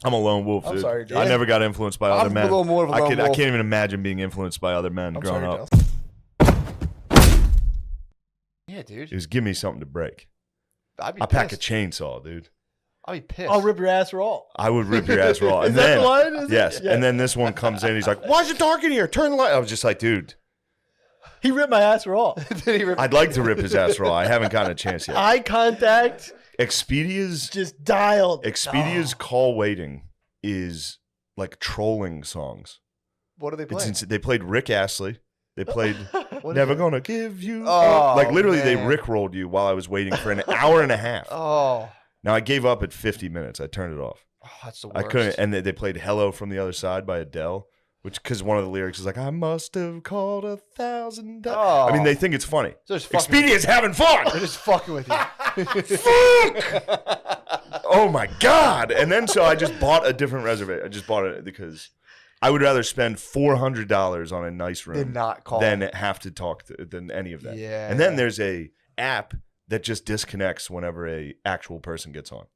I'm a lone wolf, dude. I'm sorry, dude. I never got influenced by other men. I'm a little more of a lone wolf. I can't even imagine being influenced by other men growing up. Yeah, dude. It was give me something to break. I'd be I pack a pissed. chainsaw, dude. I'd be pissed. I'll rip your ass raw. I would rip your ass raw. Is And that then, the line? Is yes. it? Yeah. And then this one comes in. He's like, "Why is it dark in here? Turn the light." I was just like, dude. He ripped my ass raw. Did he rip? I'd like to rip his ass raw. I haven't gotten a chance yet. Eye contact. Expedia's Just dialed. call waiting is like trolling songs. What do they play? They played Rick Astley. They played What Never is it? Gonna Give You. Oh, like literally, they man. rickrolled you while I was waiting for an hour and a half. Oh, Now I gave up at 50 minutes. I turned it off. that's the worst. I couldn't. And they played Hello from the Other Side by Adele, which because one of the lyrics is like, I must have called 1,000 times. Oh. I mean, they think it's funny. So just fucking- Expedia's having fun. They're just fucking with you. Oh my God. And then so I just bought a different reservation. I just bought it because I would rather spend $400 on a nice room Did not call. than have to talk than any of that. Yeah. And then there's a app that just disconnects whenever a actual person gets on.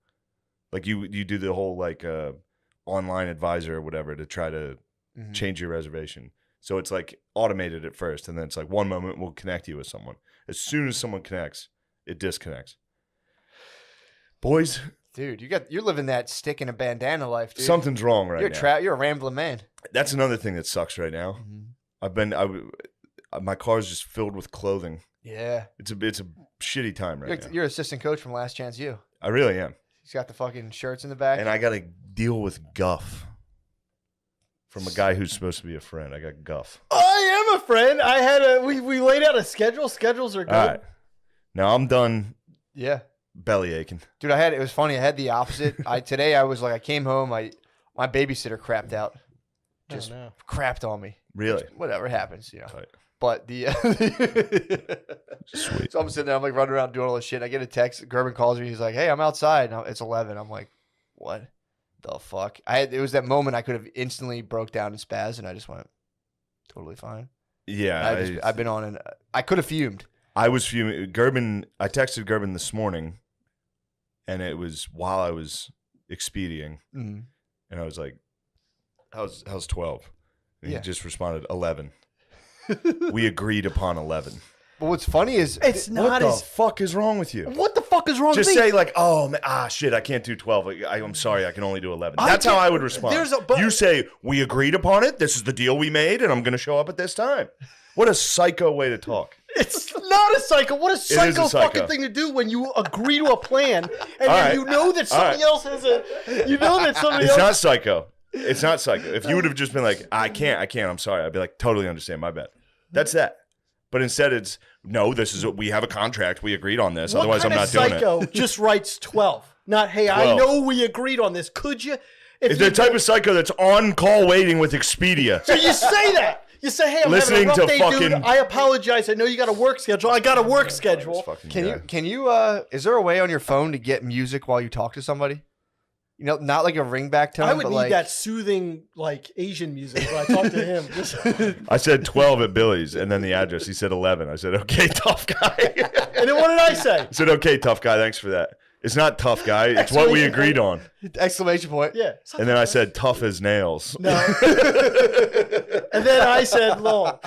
Like you do the whole like online advisor or whatever to try to change your reservation. So it's like automated at first, and then it's like one moment we'll connect you with someone. As soon as someone connects, it disconnects. Boys, Dude, you're living that stick in a bandana life, dude. something's wrong right now. You're a rambling man. That's another thing that sucks right now. My car's just filled with clothing. Yeah. It's a shitty time right now. You're assistant coach from Last Chance U. I really am. He's got the fucking shirts in the back. And I got to deal with guff from a guy who's supposed to be a friend. I got guff. I am a friend. I had we laid out a schedule. Schedules are good. All right. Now I'm done Yeah. belly aching. Dude, it was funny. I had the opposite. Today I was like, I came home, my babysitter crapped out. Just crapped on me. Really? Whatever happens, you know. Tight. But Sweet. So I'm sitting there, I'm like running around doing all this shit. I get a text. Gerben calls me. He's like, "Hey, I'm outside." And it's 11. I'm like, "What the fuck?" It was that moment I could have instantly broke down and spazzed, and I just went totally fine. Yeah. I've been on, and I could have fumed. I was fuming. I texted Gerben this morning, and it was while I was expediting, and I was like, "How's 12?" And he just responded, 11. We agreed upon 11. But what's funny is It's not What the as fuck is wrong with you? What the fuck is wrong Just with me? say like, "Oh man, shit, I can't do 12. I'm sorry, I can only do 11." That's how I would respond. You say, "We agreed upon it. This is the deal we made, and I'm going to show up at this time." What a psycho way to talk. It's not a psycho. What a psycho psycho. fucking thing to do when you agree to a plan and then right. you know that somebody else has you know that somebody It's else. not psycho. It's not psycho. If you would have just been like, I can't, I'm sorry. I'd be like, totally understand, my bad. That's that. But instead it's, no, we have a contract. We agreed on this. What Otherwise I'm kind not of doing psycho it. just writes 12? Not, hey, 12. I know we agreed on this. Could you? It's the type of psycho that's on call waiting with Expedia. So you say that. You say, hey, I'm Listening having a rough to day, fucking- dude. I apologize. I know you got a work schedule. I got a work schedule. Can you is there a way on your phone to get music while you talk to somebody? You know, not like a ringback tone. I would but need like, that soothing, like, Asian music when I talk to him. Just- I said 12 at Billy's and then the address. He said 11. I said, okay, tough guy. And then what did I say? I said, okay, tough guy. Thanks for that. It's not tough guy. It's what we agreed on. exclamation point. Yeah. And then I said, tough as nails. No. And then I said, lol.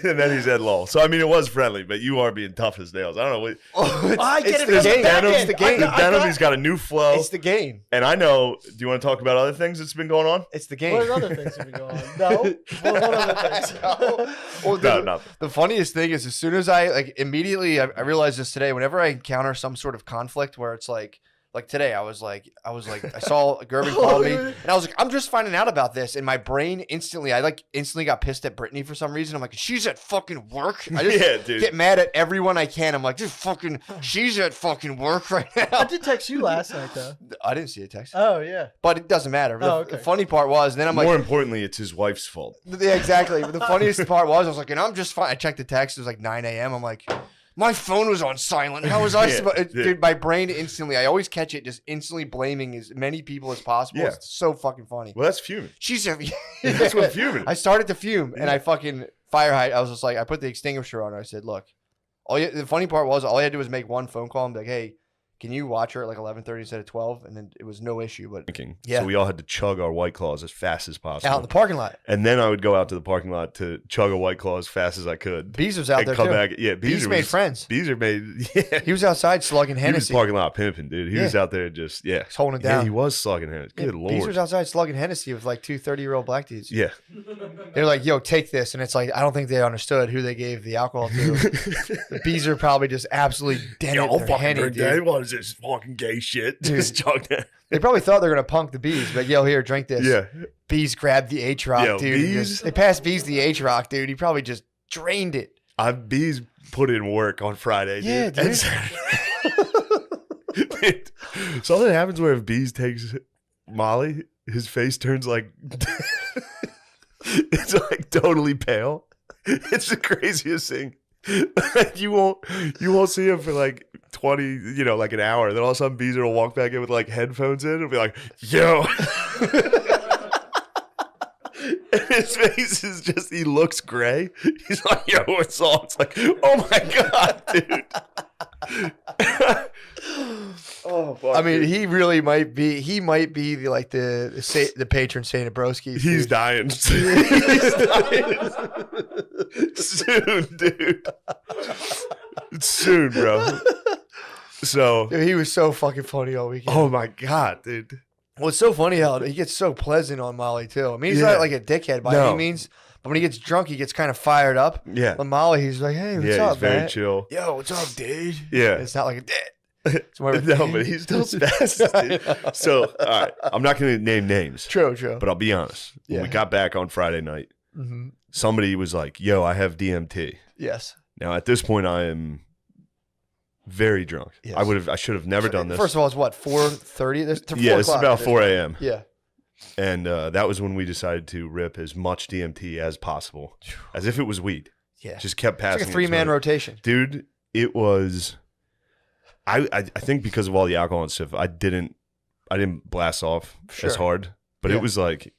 And then he said, lol. So, I mean, it was friendly, but you are being tough as nails. I don't know what. I get it the from the game. back It's end. the game. The denim, he's got a new flow. It's the game. And I know, do you want to talk about other things that's been going on? It's the game. What other things have been going on? No. What other things? Well, No, nothing. The funniest thing is as soon as I I realized this today, whenever I encounter some sort of conflict where it's like today, I was like, I saw Gerben call me, and I was like, I'm just finding out about this, and my brain instantly got pissed at Brittany for some reason. I'm like, she's at fucking work. I just get mad at everyone I can. I'm like, she's at fucking work right now. I did text you last night, though. I didn't see a text. Oh, yeah. But it doesn't matter. Okay. The funny part was, then I'm like, More importantly, it's his wife's fault. yeah, exactly. But the funniest part was, I was like, and I'm just fine. I checked the text. It was like 9 a.m. I'm like, my phone was on silent. How was I supposed? Dude, my brain instantly. I always catch it just instantly blaming as many people as possible. Yeah. It's so fucking funny. Well, that's fuming. That's what fuming is. I started to fume, and I fucking fire height. I was just like, I put the extinguisher on. And I said, look, the funny part was, all I had to do was make one phone call and be like, hey, can you watch her at like 11:30 instead of 12? And then it was no issue. But So we all had to chug our White Claws as fast as possible out in the parking lot. And then I would go out to the parking lot to chug a White Claw as fast as I could. Bees was out and there come too. back. Yeah, Bees made friends. Beezer made. Yeah, He was outside slugging he was Hennessy. parking lot pimping, dude. He was out there just He's holding it Yeah, down. he was slugging Hennessy. Good lord. Bees was outside slugging Hennessy with like 2 30-year-old black dudes. Yeah. They're like, yo, take this. And it's like, I don't think they understood who they gave the alcohol to. The Bees are probably just absolutely dead Yo, at I'll their fucking Henny, drink dude. that. What is this fucking gay shit? Just chug that. They probably thought they were going to punk the Bees. But yo, here, drink this. Yeah. Bees grabbed the H-Rock, Yo, dude. Bees- They passed Bees the H-Rock, dude. He probably just drained it. Bees put in work on Friday, dude. Yeah, dude. And Saturday. Dude, something happens where if Bees takes Molly, his face turns like it's like totally pale. It's the craziest thing. Like you won't see him for like 20, like an hour. Then all of a sudden Beezer will walk back in with like headphones in and be like, yo. And his face is just, he looks gray. He's like, yo, what's up? It's like, oh my God, dude. Oh, fuck, I mean, dude. he really might be. He might be the patron saint of broskies. He's dude. dying. He's dying. Soon, dude. Soon, bro. So, Dude, he was so fucking funny all weekend. oh my God, dude. Well, it's so funny how he gets so pleasant on Molly too. I mean, he's Yeah. not like a dickhead by No. any means, but when he gets drunk, he gets kind of fired up. Yeah. But Molly, he's like, "Hey, what's Yeah, up, he's very man? chill. Yo, what's up, dude?" Yeah. It's not like a dick. It's more of a No, but he's still spastic, dude. So, all right. I'm not going to name names, True. but I'll be honest. When Yeah. we got back on Friday night, Mm-hmm. somebody was like, yo, I have DMT. Yes. Now, at this point, I am very drunk. Yes. I should have never done this. First of all, it's what 4:30. Yeah, it's about 4 a.m. Yeah. And that was when we decided to rip as much DMT as possible, as if it was weed. Yeah. Just kept It's passing. like a 3-man rotation. Dude, it was. I think because of all the alcohol and stuff, I didn't blast off Sure. as hard, but Yeah. it was like, it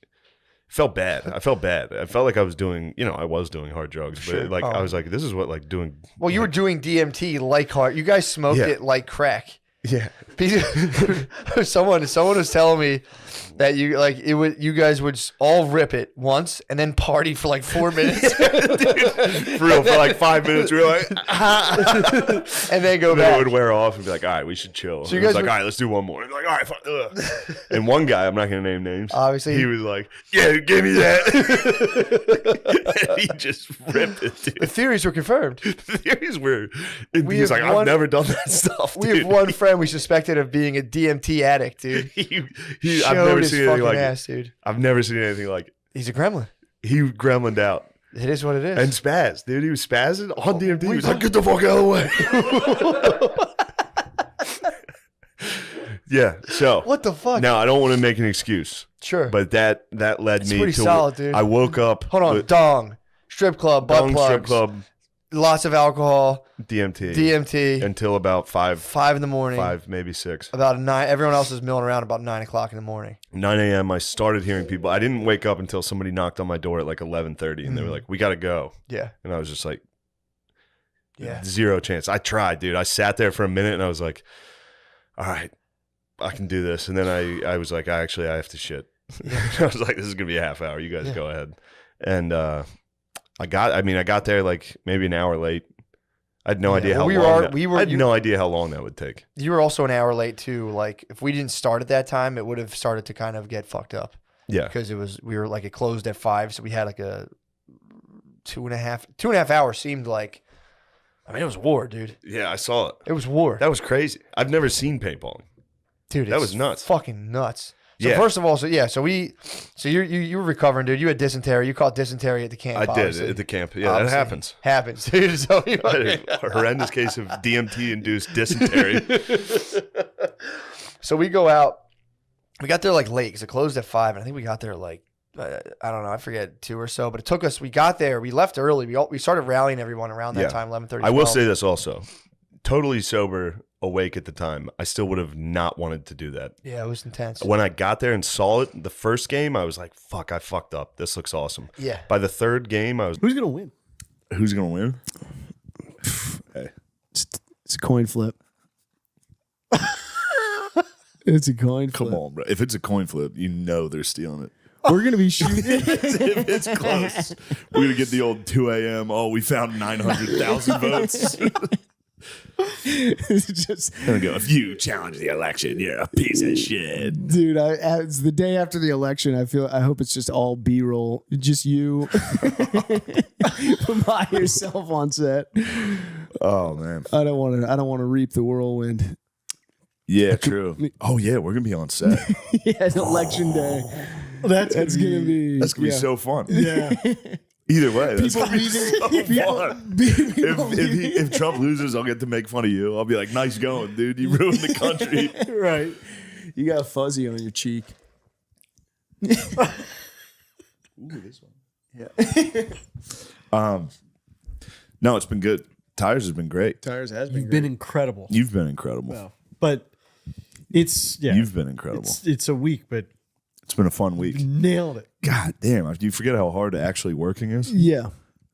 felt bad. I felt bad. I felt like I was doing, I was doing hard drugs, Sure. but I was like, this is what like doing. Well, you were doing DMT like hard. You guys smoked Yeah. it like crack. Yeah. someone was telling me that you guys would all rip it once and then party for like 4 minutes. Dude, for real, for like 5 minutes, we were like, and then go and then it back. would wear off and be like, all right, we should chill. So So you you guys guys like, were- all right, let's do one more. And like, all right, fuck, ugh. And one guy, I'm not gonna name names. Obviously. he was like, yeah, give me that. And he just ripped it, The dude. theories were confirmed. The theories were. We He's have like, I've one- never done that stuff. We dude. have one friend we suspected of being a DMT addict, dude. I've Showed never his seen anything fucking like ass, dude. it. I've never seen anything like it. He's a gremlin. He gremlined out It is what it is. and spazzed, dude. He was spazzing on DMT. He was like, get the fuck out of the way. Yeah. So what the fuck? now I don't want to make an excuse, Sure. but that led It's me pretty to. solid, dude. I woke up. Hold on. with Dong. Strip club. Butt Dong plugs. strip club, Lots of alcohol. DMT, DMT. until about 5 in the morning. 5, maybe 6. About 9. Everyone else is milling around about 9 o'clock in the morning. 9 a.m. I started hearing people. I didn't wake up until somebody knocked on my door at like 11:30, and they were like, "We got to go," Yeah. and I was just like, Yeah. zero chance. I tried, dude. I sat there for a minute, and I was like, "All right, I can do this." And then I was like, I have to shit. I was like, "This is gonna be a half hour. You guys Yeah. go ahead." And I got there like maybe an hour late. I had no Yeah, idea well, how we long. were- that, we were- I had you- no idea how long that would take. You were also an hour late too. Like if we didn't start at that time, it would have started to kind of get fucked up Yeah, because we were like it closed at 5, so we had like a 2.5 hours seemed like. I mean, it was war, dude. yeah, I saw it. It was war, That was crazy. I've never seen paintballing. dude. that it's was nuts. Fucking nuts. So Yeah. first of all, so you were recovering, dude. You had dysentery. You caught dysentery at the camp. I did obviously. at the camp. Yeah, that Obviously. happens. Happens, dude. So you I had a horrendous case of DMT-induced dysentery. So we go out. We got there like late because it closed at 5, and I think we got there like I don't know, I forget 2 or so. But it took us. We got there. We left early. We started rallying everyone around that Yeah. time, 11:30. I will say this also: totally sober, awake at the time, I still would have not wanted to do that. yeah, it was intense. When I got there and saw it, the first game, I was like, "Fuck, I fucked up. This looks awesome." Yeah, By the third game, I was, Who's gonna win? Who's gonna win? It's a coin flip. It's a coin flip. Come on, bro. If it's a coin flip, you know they're stealing it. We're going to be shooting. If it's close, we're going to get the old 2 a.m. Oh, we found 900,000 votes. It's just, Gonna go, if you challenge the election, you're a piece of shit. dude, it's the day after the election. I hope it's just all B-roll. Just you by yourself on set. Oh man. I don't want to reap the whirlwind. Yeah, true. Oh yeah, we're gonna be on set. Yeah, it's election day. That's gonna be So fun. Yeah. Either way, that's People gonna be so fun. If Trump loses, I'll get to make fun of you. I'll be like, nice going, dude. You ruined the country. Right. You got a fuzzy on your cheek. Ooh, this one. Yeah. No, it's been good. Tires has been great. Tires has been You've great. been incredible. You've been incredible. Well, but it's You've been incredible. It's a week, but It's been a fun week. nailed it. God damn, you forget how hard actually working is? Yeah.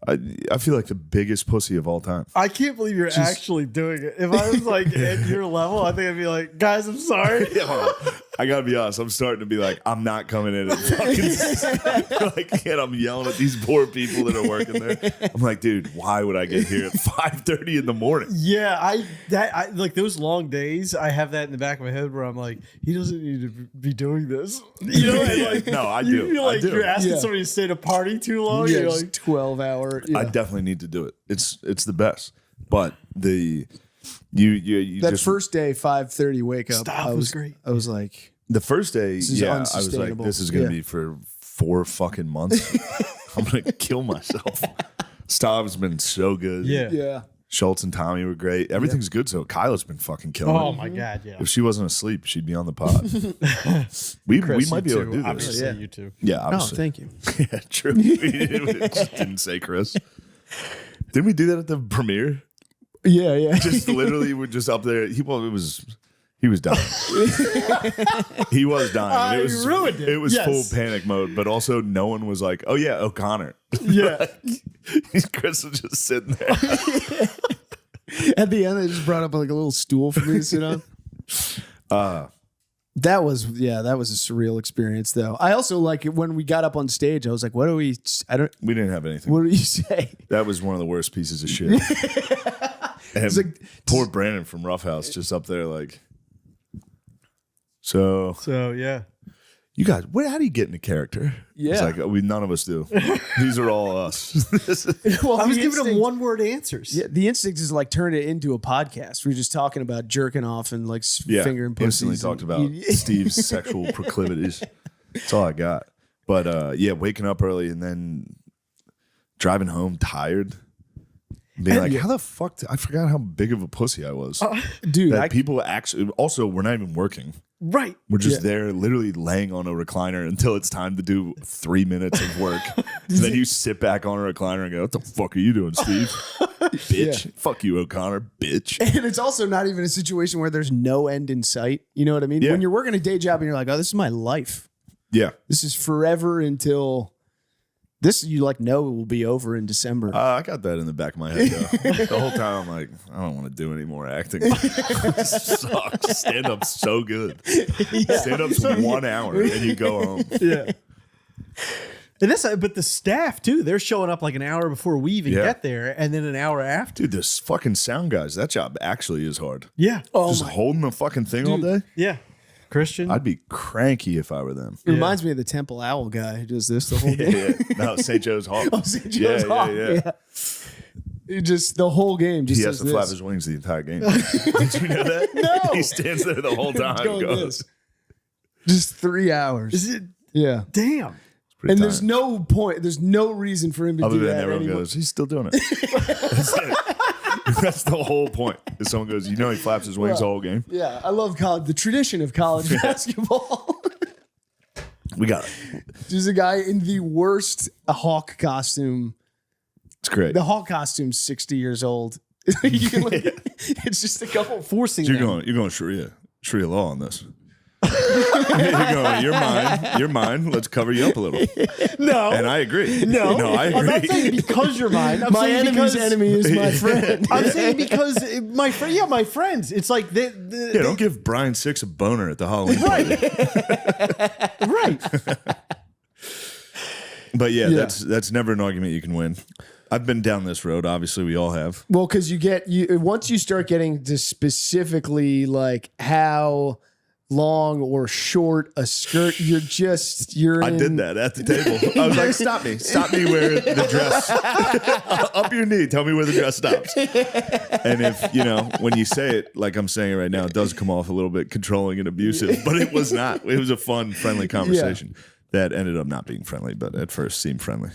I feel like the biggest pussy of all time. I can't believe you're actually doing it. If I was like at your level, I think I'd be like, guys, I'm sorry. Yeah, hold on. I gotta be honest. I'm starting to be like, I'm not coming in at fucking like, and I'm yelling at these poor people that are working there. I'm like, dude, why would I get here at 5:30 in the morning? Yeah, I like those long days. I have that in the back of my head where I'm like, he doesn't need to be doing this. You know, and like, No, I you do. feel like I do. you're asking Yeah. somebody to stay at a party too long. Yeah, You're just like, 12-hour. Yeah. I definitely need to do it. It's the best. But the you that just first day, 5:30 wake up. Stuff I was great. I was like, the first day, is yeah, I was like, unsustainable. this is gonna Yeah. be for 4 fucking months. I'm gonna kill myself. Stav's been so good. yeah. yeah. Schultz and Tommy were great. Everything's good. So Kyla's been fucking killing Oh it. my god, yeah. If she wasn't asleep, she'd be on the pod. we might be able to do this. Obviously, Yeah. you too. Yeah, Oh, obviously. thank you. Yeah, true. We just didn't say Chris. Didn't we do that at the premiere? Yeah, yeah. Just literally, we're just up there. He was dying. He was dying. I ruined it. It was Yes. full panic mode, but also no one was like, "Oh yeah, O'Connor." Yeah. Chris was just sitting there. At the end, they just brought up like a little stool for me to sit on. That was a surreal experience, though. I also like when we got up on stage. I was like, "What do we? We didn't have anything. What do you say?" That was one of the worst pieces of shit. And like- poor Brandon from Rough House just up there like. So So yeah. you guys, how do you get into character? Yeah. It's like none of us do. These are all us. Well, I was the giving them instinct- 1-word answers. Yeah, the instinct is like turn it into a podcast. We're just talking about jerking off and like Yeah, fingering pussies. instantly talked and- about Steve's sexual proclivities. That's all I got. But yeah, waking up early and then driving home tired. Being like, how the fuck? I forgot how big of a pussy I was. Dude. That people actually. Also, we're not even working. Right. We're just there, literally laying on a recliner until it's time to do 3 minutes of work. And then you sit back on a recliner and go, "What the fuck are you doing, Steve? Bitch, fuck you, O'Connor, bitch." And it's also not even a situation where there's no end in sight. You know what I mean? Yeah. When you're working a day job and you're like, "Oh, this is my life. Yeah. This is forever until this." You like know it will be over in December. I got that in the back of my head, though. The whole time I'm like, I don't want to do any more acting. It sucks. Stand-up's so good. Stand-up's 1 hour and you go home. Yeah. And that's but the staff too. They're showing up like an hour before we even Yeah. get there, and then an hour after. Dude, this fucking sound guys, that job actually is hard. Yeah. Just holding the fucking thing all day? Yeah. Christian. I'd be cranky if I were them. It reminds me of the Temple Owl guy who does this the whole Yeah, game. yeah. No, St. Joe's Hawk. Oh, St. Joe's Hawk. Yeah. It just the whole game just He has does to flap this. his wings the entire game. Did you know that? No. He stands there the whole time. Going and this. goes, Just 3 hours. Is it? Yeah. Damn. pretty And there's tiring. no point. There's no reason for him to Other do than that everyone anymore. goes, he's still doing it. That's it. That's the whole point. If someone goes, you know, he flaps his wings the whole game. Yeah, I love college. The tradition of college basketball. We got it. There's a guy in the worst Hawk costume. It's great. The Hawk costume's 60 years old. You can look- it's just a couple forcing. You're them. going Sharia law on this. You're mine. You're mine. Let's cover you up a little. No. And I agree. No, I agree. I'm not saying because you're mine. I'm My saying enemy's because enemy is my friend. I'm saying because my friend, yeah, my friends. It's like Yeah, don't give Brian Six a boner at the Halloween party. right. But yeah, that's never an argument you can win. I've been down this road. Obviously, we all have. Well, because once you start getting to specifically like how long or short a skirt, you're I did that at the table. I was like, stop me where the dress up your knee. Tell me where the dress stops. And if when you say it like I'm saying it right now, it does come off a little bit controlling and abusive, but it was not. It was a fun, friendly conversation that ended up not being friendly, but at first seemed friendly.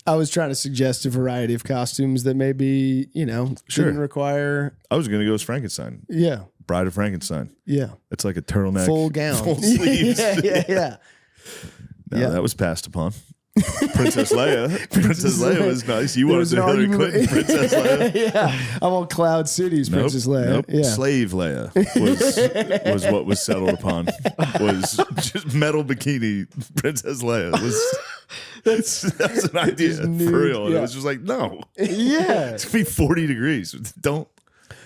I was trying to suggest a variety of costumes that maybe, didn't require. I was going to go as Frankenstein. Yeah. Bride of Frankenstein. Yeah. It's like a turtleneck. Full gown. Full sleeves. Yeah. No, that was passed upon. Princess Leia. Princess Leia was nice. You wanted to Hillary Clinton, Princess Leia. Yeah. I'm on Cloud City's Princess Leia. Nope. Yeah. Slave Leia was what was settled upon. Was just metal bikini Princess Leia. That's an idea for real. Yeah. It was just like, no. Yeah. It's gonna be 40 degrees. Don't.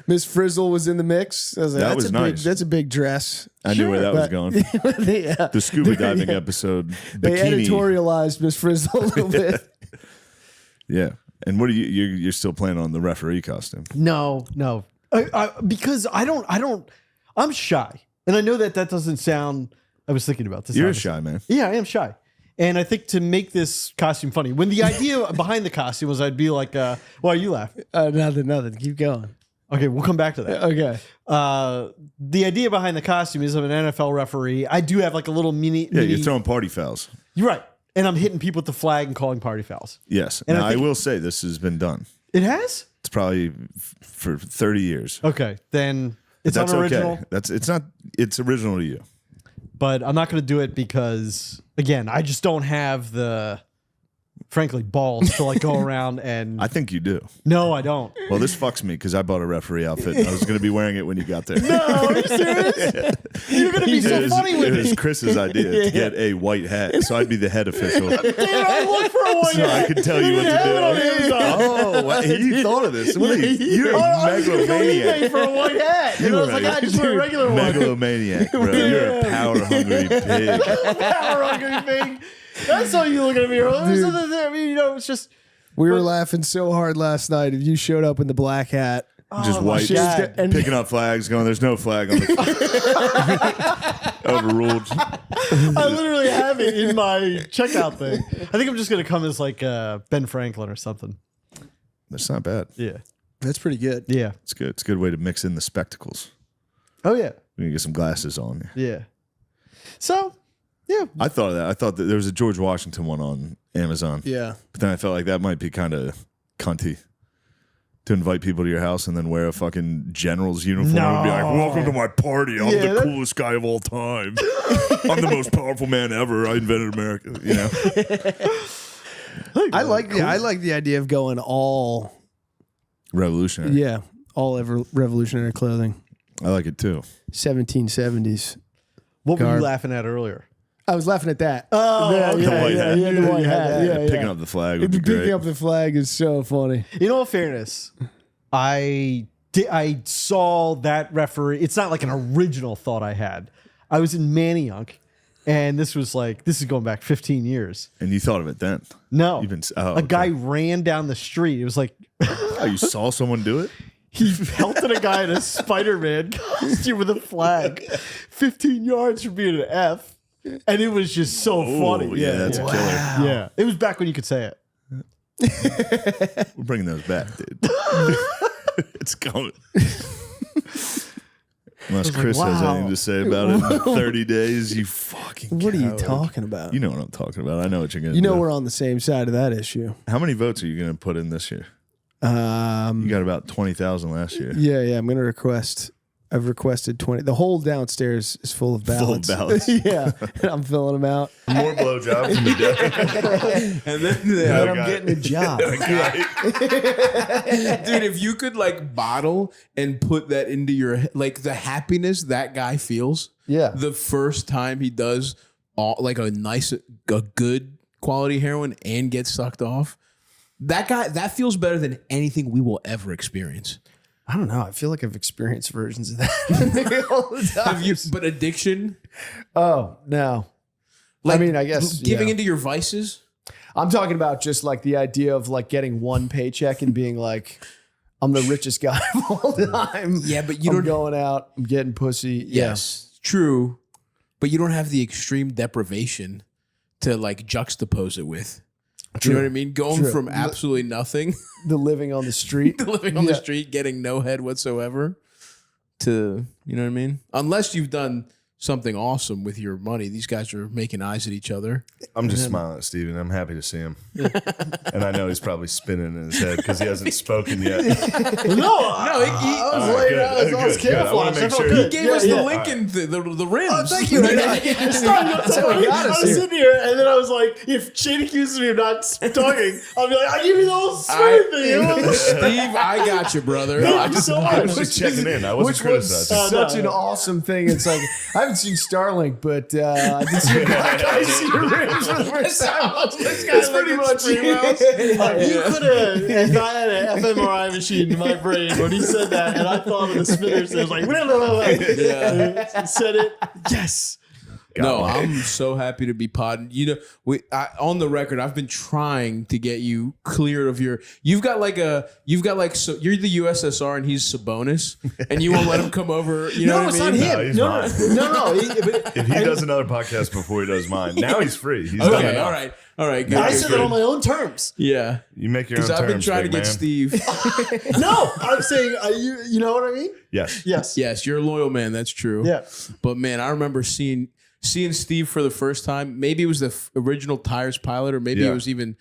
Miss Frizzle was in the mix. I was like, That that's was a nice. that's a big dress. I knew where that was going. Yeah. The scuba diving episode. They Bikini. editorialized Miss Frizzle a little bit. Yeah. And what are you're still planning on the referee costume? No. Because I'm shy. And I know that doesn't sound, I was thinking about this. You're obviously. shy, man. Yeah, I am shy. And I think to make this costume funny, when the idea behind the costume was I'd be like, why are you laughing? Nothing. Keep going. Okay, we'll come back to that. Okay. The idea behind the costume is I'm an NFL referee. I do have like a little mini. Yeah, you're throwing party fouls. You're right. And I'm hitting people with the flag and calling party fouls. Yes. And Now, I I will say this has been done. It has? It's probably for 30 years. Okay, then it's That's unoriginal. okay. It's original to you. But I'm not going to do it because, again, I just don't have the, frankly, balls to like go around and. I think you do. No, I don't. Well, this fucks me because I bought a referee outfit. I was going to be wearing it when you got there. No, are you serious? You're going to be so funny with It me. was Chris's idea to get a white hat, so I'd be the head official. Dude, I look for a white So I could tell you what to do. Oh, wow, he thought of this. What are you? You're a I was going to go eBay megalomaniac. for a white hat. And I was like, I just wear a regular one. Megalomaniac, bro. You're a power hungry pig. Power hungry thing. That's how you looking at me earlier. I mean, it's just. We were laughing so hard last night. If you showed up in the black hat, Just white, God. picking up flags, going, there's no flag on the overruled. I literally have it in my checkout thing. I think I'm just going to come as like Ben Franklin or something. That's not bad. Yeah. that's pretty good. Yeah. It's good. It's a good way to mix in the spectacles. Oh, yeah. We can get some glasses on. Yeah. So, yeah. I thought of that. I thought that there was a George Washington one on Amazon. Yeah. But then I felt like that might be kind of cunty to invite people to your house and then wear a fucking general's uniform and be like, welcome to my party. I'm the coolest guy of all time. I'm the most powerful man ever. I invented America. You know? I like the idea of going all Revolutionary. revolutionary clothing. I like it too. 1770s. What were you Garb. laughing at earlier? I was laughing at that. Oh, yeah, okay. The white hat. Yeah, the white hat. Yeah, Picking up the flag would be Picking great. up the flag is so funny. In all fairness, I saw that referee. It's not like an original thought I had. I was in Manayunk, and this is going back 15 years. And you thought of it then? No. A guy ran down the street. It was like Oh, you saw someone do it? he pelted a guy in a Spider-Man costume with a flag 15 yards from being an F. And it was just so funny. Yeah, that's a killer. Yeah. It was back when you could say it. We're bringing those back, dude. It's coming. Unless Chris has wow. anything to say about it in 30 days, you fucking What are you coward. talking about? You know what I'm talking about. I know what you're going to You do. know we're on the same side of that issue. How many votes are you going to put in this year? You got about 20,000 last year. Yeah, I'm going to request I've requested 20. The whole downstairs is full of ballots. Full of ballots. Yeah, and I'm filling them out. More blowjobs in the day. And then And I'm guy. getting a job. dude, if you could like bottle and put that into your like the happiness that guy feels Yeah. the first time he does like a good quality heroin and gets sucked off, that feels better than anything we will ever experience. I don't know. I feel like I've experienced versions of that all the time. But addiction, Oh, no. like I mean, I guess giving yeah. into your vices. I'm talking about just like the idea of like getting one paycheck and being like, I'm the richest guy of all time. Yeah, but you I'm don't. going out. I'm getting pussy. Yes, true, but you don't have the extreme deprivation to like juxtapose it with. You know what I mean? Going True. from absolutely nothing, Yeah. The living on the street. living on the Yeah. street, getting no head whatsoever, to, you know what I mean? Unless you've done something awesome with your money. These guys are making eyes at each other. I'm just smiling at Steven. I'm happy to see him. And I know he's probably spinning in his head because he hasn't spoken yet. I was All right, laid good. out. I was Good, good. I wanna camouflaged. I make felt sure. good. He gave Yeah, us the yeah. Lincoln, the rims. Oh, thank you. It's not enough That's time. how we got us I was here. sitting here, and then I was like, if Shane accuses me of not talking, I'll be like, I give you the whole story thing. Steve, I got you, brother. Thank I you just- so I much. was just checking in. I wasn't Which was criticizing. no, such an no. awesome thing. It's like, I haven't seen Starlink, but I did see I see your rims for the first time. It's pretty much You could have, if I had an fMRI machine in my brain when he said that, and I thought of the spinners, it was like, Yeah. said it, yes. No, I'm so happy to be podding. You know, on the record, I've been trying to get you clear of your. You're the USSR and he's Sabonis, and you won't let him come over. You know No, what it's I not mean? him. No, he's No, mine. no. If he does another podcast before he does mine, now he's free. He's done Okay, enough. all right, good. I Okay, said that good. on my own terms. Yeah, You make your own because terms, I've been trying to big get man. Steve. No, I'm saying, you know what I mean? Yes. Yes. Yes, you're a loyal man. That's true. Yeah. But man, I remember seeing Steve for the first time. Maybe it was the original Tires pilot, or maybe Yeah. it was even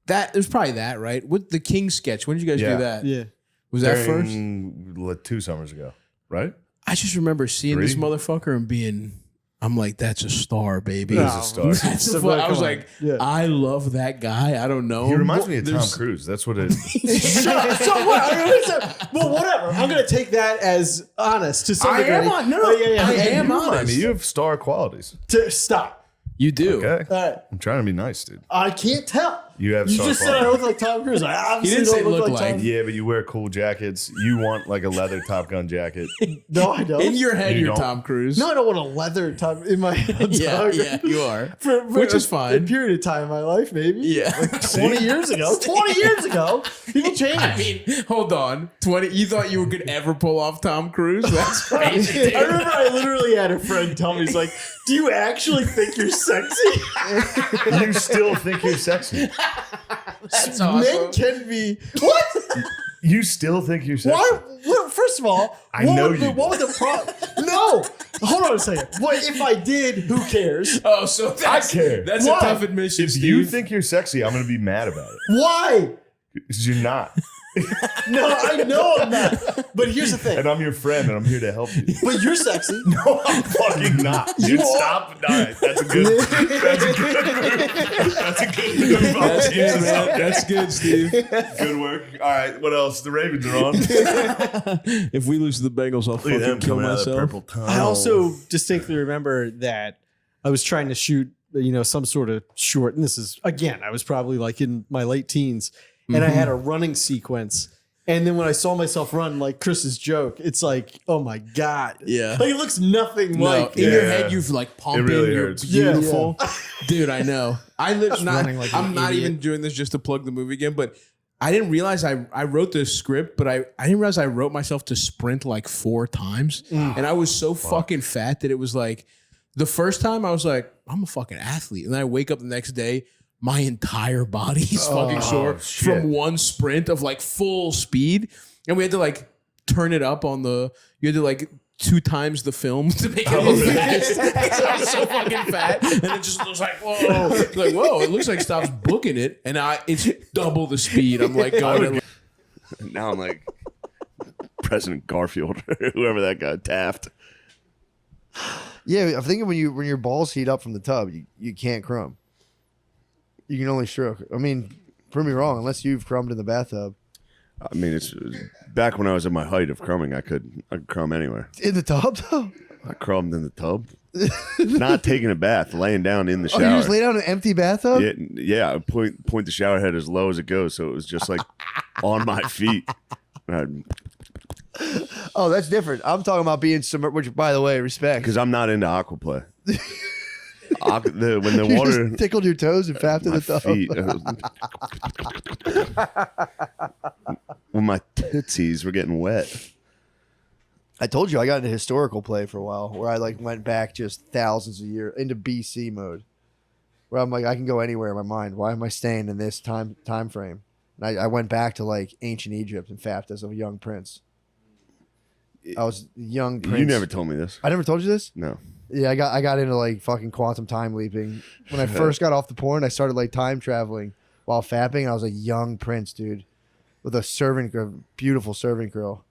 that. It was probably that, right? With the King sketch. When did you guys Yeah. do that? Yeah. Was that first? During 2 summers ago, right? I just remember seeing this 3? motherfucker and being, I'm like, that's a star, baby. He's a star. That's So, the I come was on. like, Yeah. I love that guy. I don't know. He him. reminds me of Tom There's- Cruise. That's what it. Shut up. So what? Well, whatever. I'm going to take that as honest to some I degree. am on. No, Yeah. I am I honest. mean, you have star qualities. Stop. You do. Okay. All right. I'm trying to be nice, dude. I can't tell. You have You star just said I qualities. look like Tom Cruise. I obviously didn't say don't look like like. Tom. Yeah, but you wear cool jackets. You want like a leather Top Gun jacket. No, I don't. In your head, You you're don't? Tom Cruise. No, I don't want a leather top in my head. Yeah, you are. Which is A fine. period of time in my life, maybe. Yeah. 20 years ago. 20 years ago. People change. I mean, hold on. 20. You thought you could ever pull off Tom Cruise? That's crazy. I remember I literally had a friend tell me, he's like, do you actually think you're sexy? You still think you're sexy. That's Men awesome. can be. What? You still think you're sexy. Why? What, first of all, I what know would the, you what would the problem? No. Hold on a second. What if I did? Who cares? Oh, so that's, care. that's Why? a tough admission, If Steve. you think you're sexy, I'm going to be mad about it. Why? 'Cause you're not. No, I know I'm not. But here's the thing. And I'm your friend, and I'm here to help you. But you're sexy. No, I'm fucking not. Dude, are. stop. All right, that's a good. That's a good move. That's a good move. That's good, man. That's good, Steve. Good work. All right, what else? The Ravens are on. If we lose to the Bengals, I'll Look at them fucking kill coming out of that myself. purple tunnel. I also distinctly remember that I was trying to shoot, some sort of short. And this is, again, I was probably like in my late teens. And I had a running sequence. And then when I saw myself run, like Chris's joke, it's like, oh my God. Yeah. Like it looks nothing No, like in your Yeah. head, you've like pumping. really You're hurts. beautiful, dude. I know. I live not. running like an I'm not idiot. even doing this just to plug the movie again, but I didn't realize I wrote this script, but I didn't realize I wrote myself to sprint like 4 times, and I was so fucking fat that it was like the first time I was like, I'm a fucking athlete, and then I wake up the next day. My entire body is fucking sore shit. from one sprint of like full speed. And we had to like turn it up on you had to like 2 times the film to make it look fast. I was so fucking fat. And it just looks like, whoa. Like, whoa, it looks like Stop's booking it. And it's double the speed. I'm like going at Now I'm like President Garfield or whoever that guy, Taft. Yeah, I'm thinking when your balls heat up from the tub, you can't crumb. You can only stroke. I mean, prove me wrong, unless you've crumbed in the bathtub. I mean, it's back when I was at my height of crumbing. I could crumb anywhere. In the tub, though? I crumbed in the tub. Not taking a bath, laying down in the shower. Oh, you just lay down in an empty bathtub? Yeah. I point the shower head as low as it goes, so it was just like on my feet. Oh, that's different. I'm talking about being submerged, which, by the way, respect. Because I'm not into aquaplay. When the You water just tickled your toes and fapped in my the tub. feet, when my tootsies were getting wet. I told you I got into historical play for a while, where I like went back just thousands of years into BC mode, where I'm like, I can go anywhere in my mind. Why am I staying in this time frame? And I went back to like ancient Egypt and fapped as a young prince. I was a young prince. You never told me this. I never told you this? No. Yeah, I got into like fucking quantum time leaping. When I first got off the porn, I started like time traveling while fapping, and I was a young prince, dude, with a beautiful servant girl.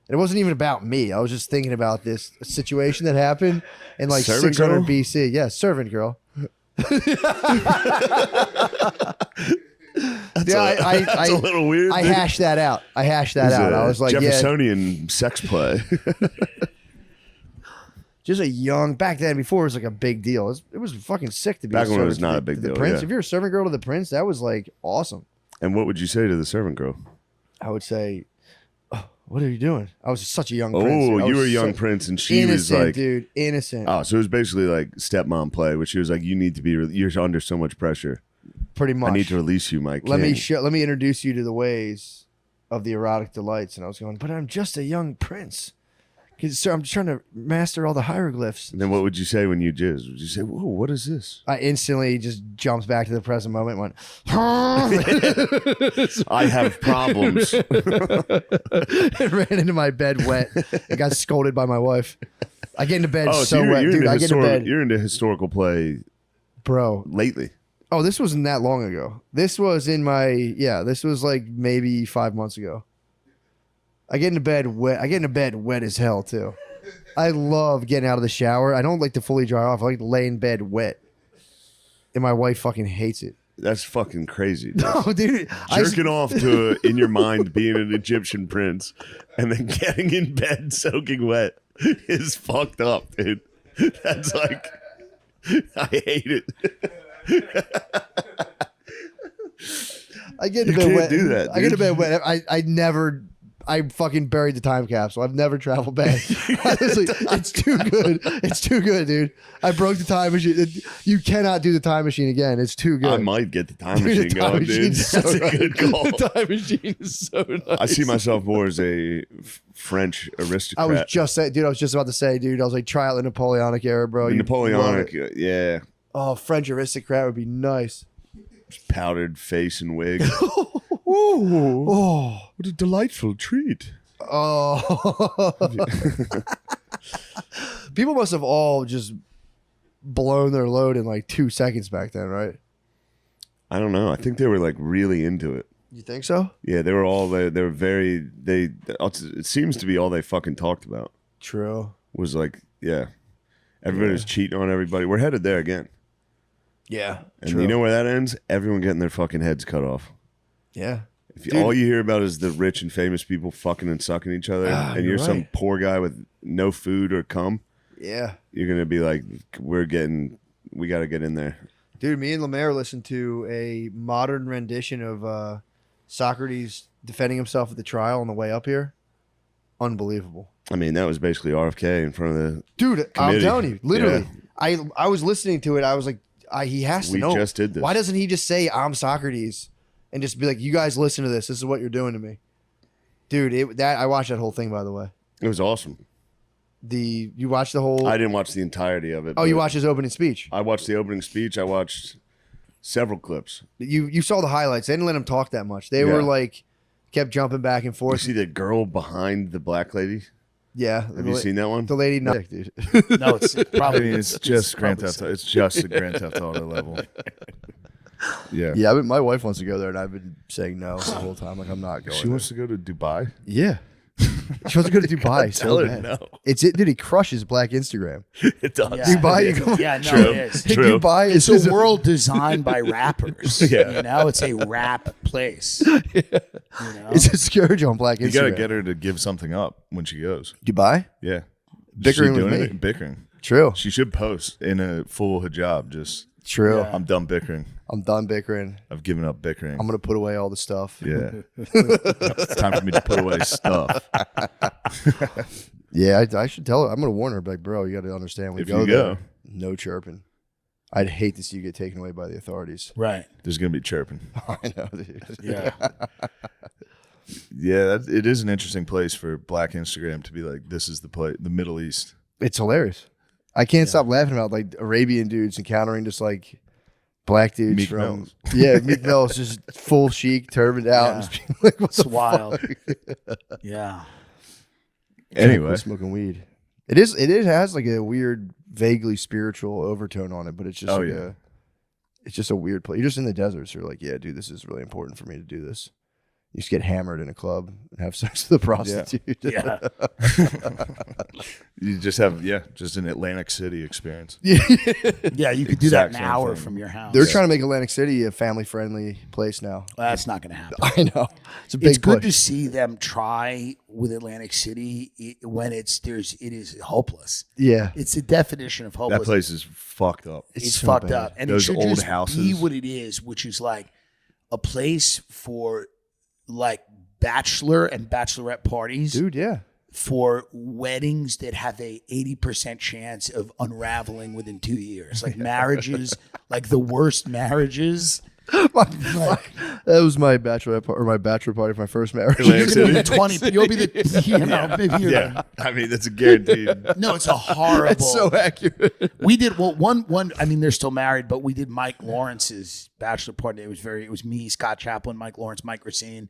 And it wasn't even about me. I was just thinking about this situation that happened in like Servant 600 girl? BC. Yeah, servant girl. That's a little weird. I hashed that out. I was like, Jeffersonian sex play. just a young back then. Before it was like a big deal. It was fucking sick to be. Back a when it was servant not to a big to the deal, Prince. yeah. If you're a servant girl to the prince, that was like awesome. And what would you say to the servant girl? I would say, oh, "What are you doing?" I was such a young prince. Oh, I you was were a young so prince, and she innocent, was like, dude, innocent. oh, so it was basically like stepmom play, which she was like, you need to be, you're under so much pressure. Pretty much. I need to release you, Mike. let me introduce you to the ways of the erotic delights. And I was going, but I'm just a young prince. Sir, I'm trying to master all the hieroglyphs. And then what would you say when you jizz? Would you say, whoa, what is this? I instantly just jumps back to the present moment and went, I have problems. and ran into my bed wet and got scolded by my wife. I get into bed so you're wet, dude. I get into bed. You're into historical play Bro. lately. Oh, this wasn't that long ago. This was this was like maybe 5 months ago. I get into bed wet. I get into bed wet as hell too. I love getting out of the shower. I don't like to fully dry off. I like to lay in bed wet. And my wife fucking hates it. That's fucking crazy. Dude. No, dude. Jerking off to in your mind being an Egyptian prince and then getting in bed soaking wet is fucked up, dude. That's like, I hate it. I get into You bed can't wet. do that, I get into dude. bed wet. I fucking buried the time capsule. I've never traveled back. Honestly, it's too good. It's too good, dude. I broke the time machine. You cannot do the time machine again. It's too good. I might get the time Dude, machine the time going, dude. machine's That's so a good call. The time machine is so nice. I see myself more as a French aristocrat. I was just about to say, dude. I was like, try out the Napoleonic era, bro. The You'd Napoleonic, love it. yeah. Oh, French aristocrat would be nice. Powdered face and wig. Oh, What a delightful treat. oh. People must have all just blown their load in like 2 seconds back then, right? I don't know. I think they were like really into it. You think so? Yeah, they were all they were very it seems to be all they fucking talked about True. was like, yeah. Everybody was cheating on everybody. We're headed there again. Yeah. And you know where that ends? Everyone getting their fucking heads cut off. Yeah. If all you hear about is the rich and famous people fucking and sucking each other, and you're you're some right. poor guy with no food or cum, Yeah. you're gonna be like, we got to get in there. Dude, me and Lemaire listened to a modern rendition of Socrates defending himself at the trial on the way up here. Unbelievable. I mean, that was basically RFK in front of the. Dude, I'm Committee. telling you, literally. Yeah. I was listening to it. I was like, he has to We know. just did this. Why doesn't he just say, I'm Socrates? And just be like, you guys listen to this. This is what you're doing to me. Dude, I watched that whole thing, by the way. It was awesome. You watched the whole. I didn't watch the entirety of it. Oh, you but watched his opening speech. I watched the opening speech. I watched several clips. You saw the highlights. They didn't let him talk that much. They were like, kept jumping back and You forth. see the girl behind the black lady? Yeah. Have you seen that one? The lady, no, dude. No, it's I probably mean, it's just Grand Theft Auto. It's just a Grand Theft Auto level. Yeah. Yeah, my wife wants to go there, and I've been saying no the whole time. Like, I'm not going. She wants to go to Dubai. Yeah. She wants to go to Dubai Tell so her bad. no. It's it, dude. He crushes Black Instagram. It does. Yeah. Dubai, you go, Yeah, no, True. it is. True. Dubai It's is a world designed by rappers. Yeah. You know, it's a rap place. You know? It's a scourge on Black Instagram. You got to get her to give something up when she goes. Dubai. Yeah. Bickering She with doing me. it? Bickering. True. She should post in a full hijab. Just, True. Yeah. I'm done bickering. I'm done bickering. I've given up bickering. I'm gonna put away all the stuff. Yeah. It's time for me to put away stuff. Yeah, I should tell her. I'm gonna warn her. Like, bro, you got to understand. When If you go you there, go. no chirping. I'd hate to see you get taken away by the authorities. Right. There's going to be chirping. I know, dude. Yeah. Yeah, it is an interesting place for Black Instagram to be like, this is the place, the Middle East. It's hilarious. I can't stop laughing about like Arabian dudes encountering just like black dudes Meek from Mills. yeah, Meek Mills just full chic, turbaned out, Yeah. and just being like, "What's It's wild. Yeah. Anyway, smoking weed." It has like a weird, vaguely spiritual overtone on it, but it's just Oh, like yeah. it's just a weird place. You're just in the desert, so you're like, yeah, dude, this is really important for me to do this. You just get hammered in a club and have sex with a prostitute. Yeah. you just have, just an Atlantic City experience. Yeah, you could do that Exact in an same hour thing. from your house. They're trying to make Atlantic City a family-friendly place now. Well, that's not going to happen. I know. It's a big It's good push. to see them try with Atlantic City when it is hopeless. Yeah. It's the definition of hopeless. That place is fucked up. It's so fucked bad. up, and Those it should old just be houses. what it is, which is like a place for like bachelor and bachelorette parties, Dude, yeah. for weddings that have a 80% chance of unraveling within 2 years, like marriages, like the worst marriages. That was my bachelor party for my first marriage. Atlantic You're gonna be City? 20. You'll be the, you know, maybe you're. Yeah. I mean, that's a guaranteed. No, it's a horrible. That's so accurate. We did one. I mean, they're still married, but we did Mike Lawrence's bachelor party. It was me, Scott Chaplin, Mike Lawrence, Mike Racine,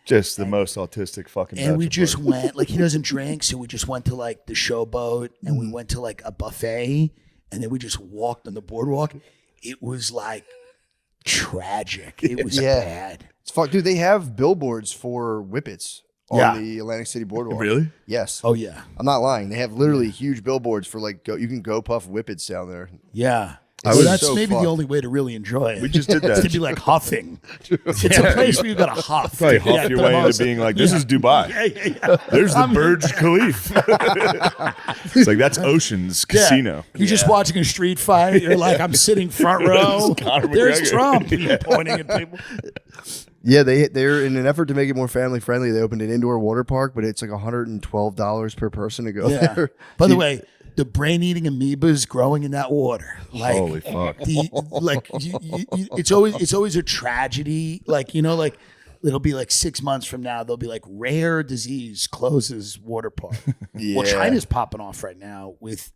Just the most autistic fucking and we bachelor just party. went. Like, he doesn't drink, so we just went to like the Showboat, and we went to like a buffet, and then we just walked on the boardwalk. It was like tragic. It was Yeah. bad. It's fuck, dude. They have billboards for whippets on Yeah. the Atlantic City boardwalk. Really? Yes. Oh yeah, I'm not lying. They have literally huge billboards for like you can go puff whippets down there. yeah. I Well, was that's so maybe fucked. the only way to really enjoy it. We just did It's that. to be like huffing. It's a place where you got to huff. Probably Yeah, huff your the way most- into being like, this is Dubai. Yeah. There's the Burj Khalifa. It's like, that's Ocean's Casino. You're just watching a street fight. You're like, I'm sitting front row. Conor There's McGregor. Trump. You're pointing at people. Yeah, they're in an effort to make it more family friendly. They opened an indoor water park, but it's like $112 per person to go Yeah. there. By the way, the brain-eating amoebas growing in that water. Like, Holy fuck. it's always a tragedy. Like, you know, like it'll be like 6 months from now, they'll be like rare disease closes water park. Yeah. Well, China's popping off right now with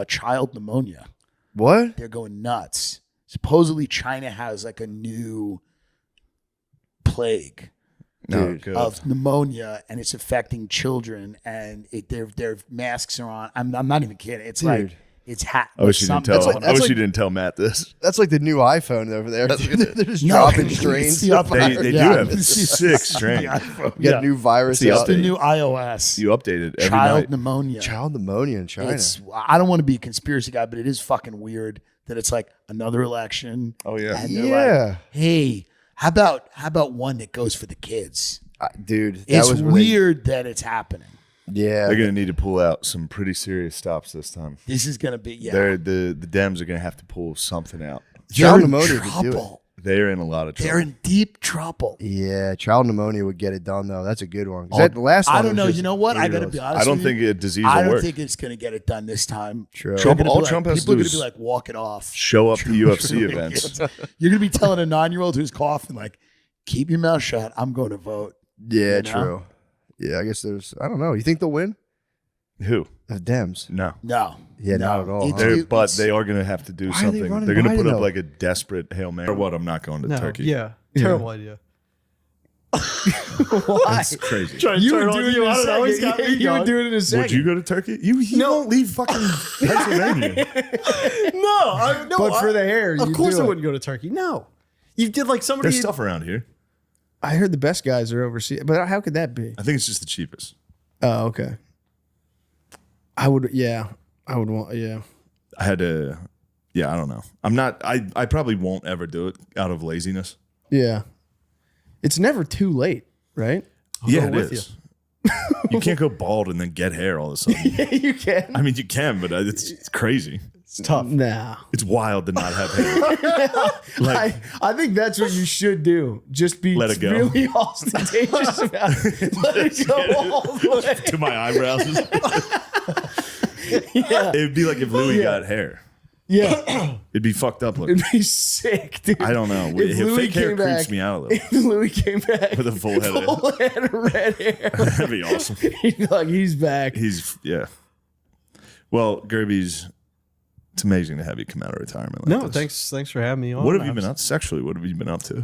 child pneumonia. What? They're going nuts. Supposedly, China has like a new plague No, Dude. good. of pneumonia, and it's affecting children. And their masks are on. I'm not even kidding. It's like Dude. it's I wish you didn't tell. like- I that's wish like- you didn't tell Matt this. That's like the new iPhone over there. They're just dropping strains. They do have sick strains. You got a new virus. the out. the update. new iOS. You update it every Child night. pneumonia. Child pneumonia in China. I don't want to be a conspiracy guy, but it is fucking weird that it's like another election. Oh yeah. And they're Yeah. like, hey, how about one that goes for the kids? Dude, that It's was when weird that it's happening. yeah. They're gonna need to pull out some pretty serious stops this time. This is gonna be The Dems are gonna have to pull something out. Child They're in pneumonia could do it. trouble. They're in a lot of trouble. They're in deep trouble. Yeah, child pneummonia would get it done though. That's a good one. 'Cause the last one I don't was know. just You know what? I gotta weirdos. be honest. I don't with you. think a disease I will don't work. think it's gonna get it done this time. True. They're Trump- gonna be all like- Trump has to people are do gonna is be like, walk it off. Show up to UFC events. You're gonna be telling a 9-year-old who's coughing like, keep your mouth shut. I'm going to vote. Yeah, You know? true. Yeah, I guess there's. I don't know. You think they'll win? Who? The Dems. No. No. Yeah, No. not at all. It's- huh? They're, but it's- they are going to have to do Why are they something. running They're going to put Biden, up though? like a desperate Hail Mary. Or what? I'm not going to No, Turkey. yeah. Terrible idea. That's crazy. You were doing it in a second. You were doing it in a second. Would you go to Turkey? You won't leave fucking Pennsylvania. No, But for the hair, of you course do I it. wouldn't go to Turkey. No, you did like somebody. There's stuff around here. I heard the best guys are overseas, but how could that be? I think it's just the cheapest. Oh, okay. I would want, yeah. I had to, I don't know. I'm not, I probably won't ever do it out of laziness. Yeah. It's never too late, right? Yeah, it is. You can't go bald and then get hair all of a sudden. Yeah, you can. I mean, you can, but it's crazy. It's tough. Nah. It's wild to not have hair. Like, I think that's what you should do. Just be Let it go. really ostentatious about it. Let it go all the way. to my eyebrows. Yeah. It'd be like if Louis got hair. Yeah. It'd be fucked up looking. It'd be sick, dude. I don't know. If Louis Fake hair came creeps back- me out a little. If Louis came back With a full head of full head of red hair, That'd be awesome. he'd be like, he's back. Well, Gerby's, it's amazing to have you come out of retirement. Like No, this. thanks for having me on. What have you been up sexually? What have you been up to?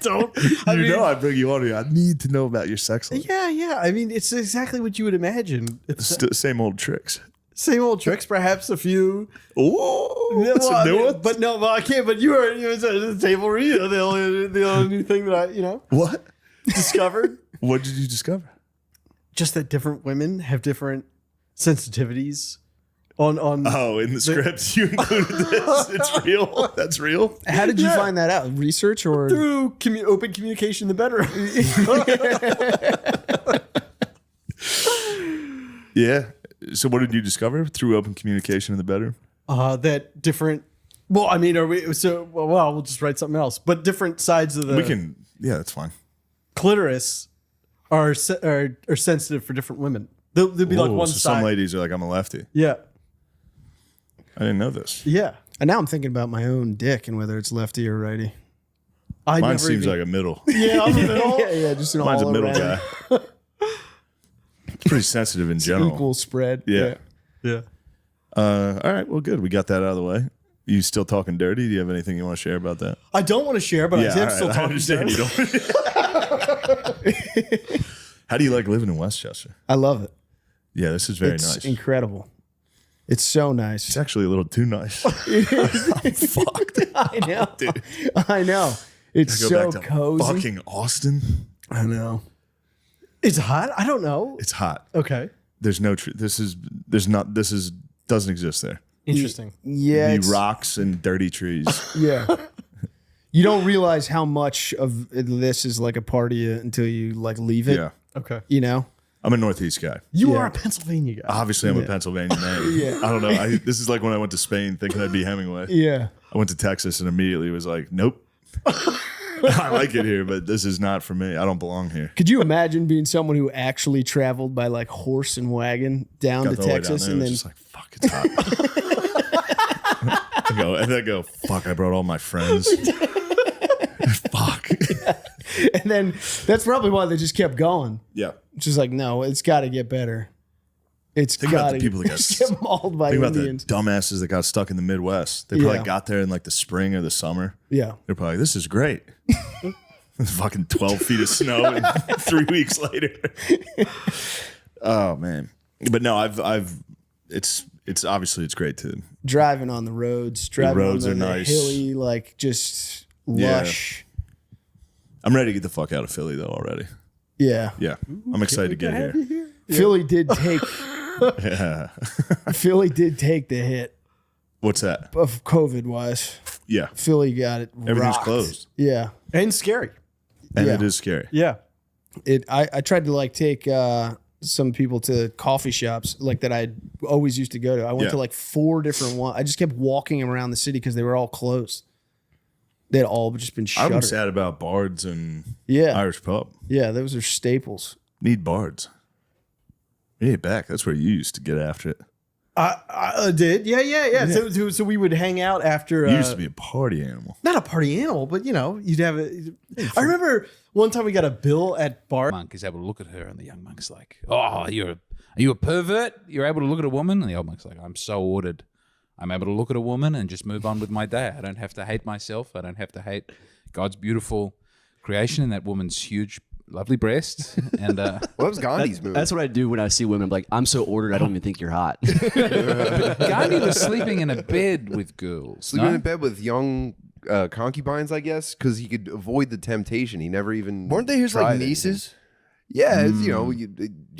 Don't. I bring you on here. I need to know about your sex life. Yeah. I mean, it's exactly what you would imagine. It's Same old tricks. same old tricks, perhaps a few. Oh, that's a new one. But no, I can't. But you were the table read. The only new thing that I What? discovered. What did you discover? Just that different women have different sensitivities on Oh, in the script you included this. It's real. That's real. How did you find that out? Research or? through open communication in the bedroom. Yeah. So what did you discover through open communication in the bedroom? That different. Well, I mean, are we? So well, we'll just write something else. But different sides of the We can. Yeah, that's fine. clitoris are sensitive for different women. They'll be like Whoa, one so side. some ladies are like, I'm a lefty. Yeah, I didn't know this. yeah. And now I'm thinking about my own dick and whether it's lefty or righty. I Mine never seems even, like a middle. yeah. I'm in the middle. yeah, just an Mine's a all middle around guy. It's pretty sensitive in general. equal spread. Yeah. Yeah. All right. Well, good. We got that out of the way. You still talking dirty? Do you have anything you want to share about that? I don't want to share, but I am all still right, I talking. understand you don't. How do you like living in Westchester? I love it. Yeah, this is very It's nice. incredible. It's so nice. It's actually a little too nice. I'm fucked. I know. Dude. I know. It's Go so back to cozy. fucking Austin. I know. It's hot. I don't know. It's hot. Okay. There's no truth. Doesn't exist there. Interesting. Yeah. The it's- rocks and dirty trees. Yeah. You don't realize how much of this is like a party until you like leave it. Yeah. Okay. You know? I'm a Northeast guy. You Yeah. are a Pennsylvania guy. Obviously, I'm a Pennsylvania man. Yeah. I don't know. This is like when I went to Spain thinking I'd be Hemingway. Yeah. I went to Texas and immediately was like, nope. I like it here, but this is not for me. I don't belong here. Could you imagine being someone who actually traveled by like horse and wagon down Got to the way down Texas there, and it then was just like, fuck, it's hot. I go, fuck, I brought all my friends. Fuck. and then that's probably why they just kept going. Yeah. Just like, no, it's got to get better. It's Think about got the to people that got get mauled by Think about the Indians. dumbasses that got stuck in the Midwest. They probably Yeah. got there in like the spring or the summer. Yeah. They're probably like, this is great. It's fucking 12 feet of snow and 3 weeks later. Oh man. But no, it's obviously it's great to Driving on the roads, driving roads on are the nice. hilly, like just Yeah. lush. I'm ready to get the fuck out of Philly though already. Yeah. Yeah. I'm excited to get here. Philly did take Yeah. Philly did take the hit What's that? of COVID wise. Yeah. Philly got it. Everything's rocked. closed. Yeah. And scary. And Yeah. it is scary. Yeah. I tried to like take some people to coffee shops like that I always used to go to. I went Yeah. to like 4 different ones. I just kept walking around the city because they were all closed. They had all just been I'm shuttered. sad about Bards and Yeah. Irish Pub. Yeah, those are staples. Need Bards. We need it back. That's where you used to get after it. I did. Yeah. So we would hang out after. You used to be a party animal. Not a party animal, but you'd have a. I remember one time we got a bill at bar. Monk is able to look at her, and the young monk's like, "Oh, are you a pervert? You're able to look at a woman?" And the old monk's like, "I'm so ordered. I'm able to look at a woman and just move on with my day. I don't have to hate myself. I don't have to hate God's beautiful creation and that woman's huge, lovely breasts." And What was Gandhi's move? That's what I do when I see women. I'm like, I'm so ordered, I don't even think you're hot. Gandhi was sleeping in a bed with girls. Sleeping no? in bed with young concubines, I guess, because he could avoid the temptation. He never even Weren't they his tried like anything. nieces? Yeah, it's, you know, you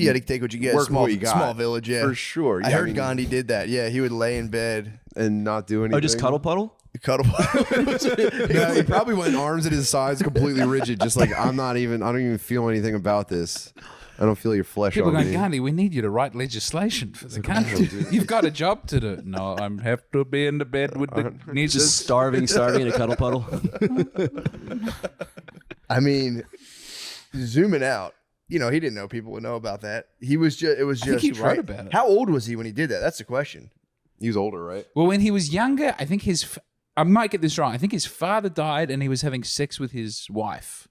had to take what you get. Work with what you got. Small village, yeah. For sure. I Yeah, heard mean, Gandhi did that. Yeah, he would lay in bed. and not do anything. Oh, just cuddle puddle? Cuddle. No, he probably went arms at his sides, completely rigid, just like I don't even feel anything about this. I don't feel your flesh People on going, me. Gandhi, we need you to write legislation for the country. You've got a job to do. No, I have to be in the bed with the needs. Just starving in a cuddle puddle. I mean, zooming out, you know, he didn't know people would know about that. He was just, it was I think just he wrote about it. How old was he when he did that? That's the question. He was older, right? Well, when he was younger, I think I might get this wrong. I think his father died and he was having sex with his wife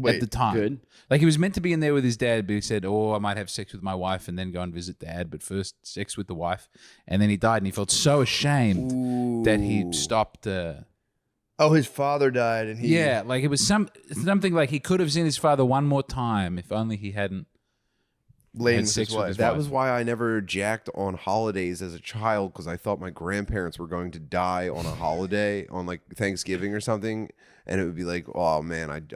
at the time. Good. Like he was meant to be in there with his dad, but he said, I might have sex with my wife and then go and visit dad, but first sex with the wife. And then he died and he felt so ashamed that he stopped. His father died and he... Yeah, like it was something like he could have seen his father one more time if only he hadn't laid had with sex his wife. That was why I never jacked on holidays as a child, because I thought my grandparents were going to die on a holiday, on like Thanksgiving or something, and it would be like, oh man,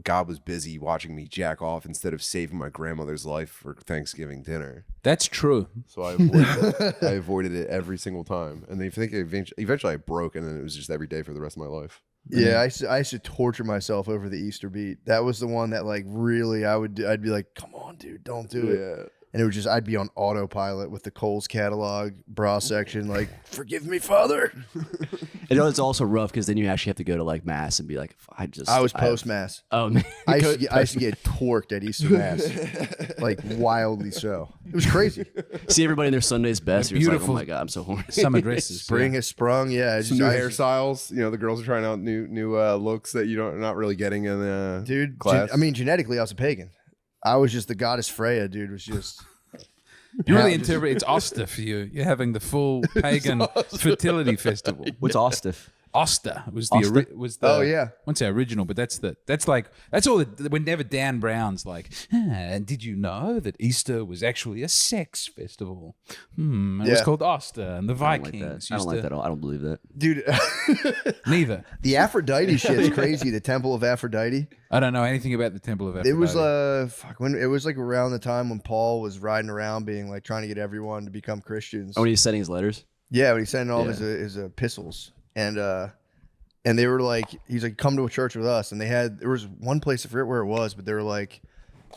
God was busy watching me jack off instead of saving my grandmother's life for Thanksgiving dinner. That's true. So I avoided it every single time, and they think eventually I broke, and then it was just every day for the rest of my life. Yeah, I used to torture myself over the Easter beat. That was the one that like really I'd be like, come on, dude, don't do it. Yeah. And it was just I'd be on autopilot with the Kohl's catalog bra section, like, forgive me, Father. And it's also rough because then you actually have to go to like mass and be like, I was post mass. Oh man, I used to get torqued at Easter mass, like wildly so. It was crazy. See everybody in their Sunday's best. You're just like, oh my god, I'm so horny. Summer dresses. Spring has sprung. Yeah, Some new hairstyles. You know, the girls are trying out new looks that you're not really getting in the dude. class. Genetically, I was a pagan. I was just the goddess Freya, dude. Was just. You really interpret it's Oster for you. You're having the full pagan fertility festival. What's Ostif? Oster was Oster? Oh yeah. I won't say original, but that's all. Whenever Dan Brown's like, and did you know that Easter was actually a sex festival? It was called Oster, and the Vikings. I don't like that. I don't believe that, Dude. Neither. The Aphrodite shit's crazy. The Temple of Aphrodite. I don't know anything about the Temple of Aphrodite. It was when it was like around the time when Paul was riding around, being like trying to get everyone to become Christians. Oh, when he's sending his letters. Yeah, when he's sending all of his epistles. And they were like, he's like, come to a church with us. And there was one place, I forget where it was, but they were like,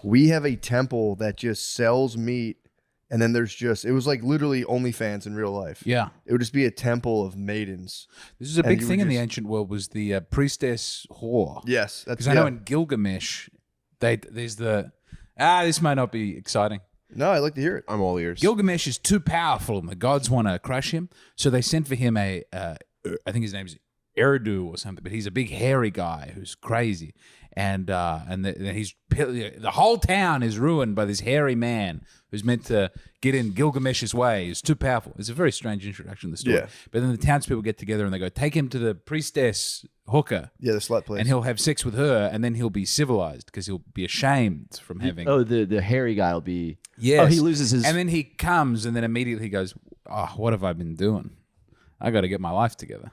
we have a temple that just sells meat. And then it was like literally OnlyFans in real life. Yeah. It would just be a temple of maidens. This is a big thing in the ancient world was the priestess whore. Yes. Because I know in Gilgamesh, there's this might not be exciting. No, I'd like to hear it. I'm all ears. Gilgamesh is too powerful and the gods want to crush him. So they sent for him I think his name's Eridu or something, but he's a big hairy guy who's crazy. And the whole town is ruined by this hairy man who's meant to get in Gilgamesh's way. He's too powerful. It's a very strange introduction to the story. Yeah. But then the townspeople get together and they go, take him to the priestess hooker. Yeah, the slut place. And he'll have sex with her and then he'll be civilized because he'll be ashamed from having... Oh, the hairy guy will be... Yes. Oh, he loses his... And then he comes and then immediately he goes, what have I been doing? I got to get my life together.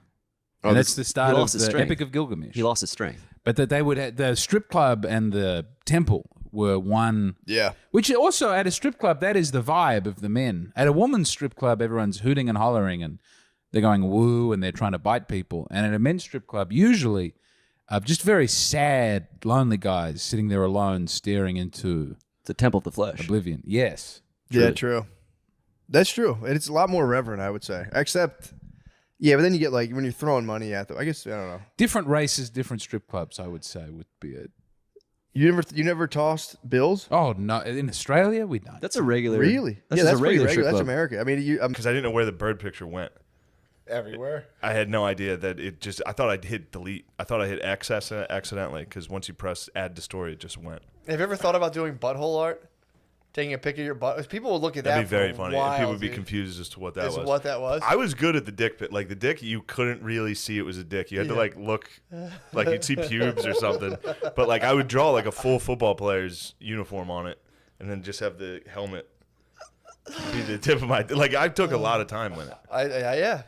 And that's the start of the Epic of Gilgamesh. He lost his strength. But that they would have, the strip club and the temple were one. Yeah. Which also at a strip club, that is the vibe of the men. At a woman's strip club, everyone's hooting and hollering and they're going woo and they're trying to bite people. And at a men's strip club, usually just very sad, lonely guys sitting there alone staring into the temple of the flesh. Oblivion. Yes. Yeah, true. That's true. And it's a lot more reverent, I would say. Except... Yeah, but then you get like when you're throwing money at them. I guess I don't know. Different races, different strip clubs. I would say would be it. You never tossed bills? Oh no! In Australia, we don't. That's a regular. Really? That's that's a regular. Pretty regular. That's club. America. I mean, because I didn't know where the bird picture went. Everywhere. I had no idea that it just. I thought I'd hit delete. I thought I hit X accidentally because once you press add to story, it just went. Have you ever thought about doing butthole art? Taking a pic of your butt. People would look at That'd that. That'd be very funny. While, People would be dude. confused as to what that was. What that was? I was good at the dick pic. Like the dick, you couldn't really see it was a dick. You had to like look, like you'd see pubes or something. But like I would draw like a full football player's uniform on it, and then just have the helmet be the tip of my. Like I took a lot of time with it. Yeah.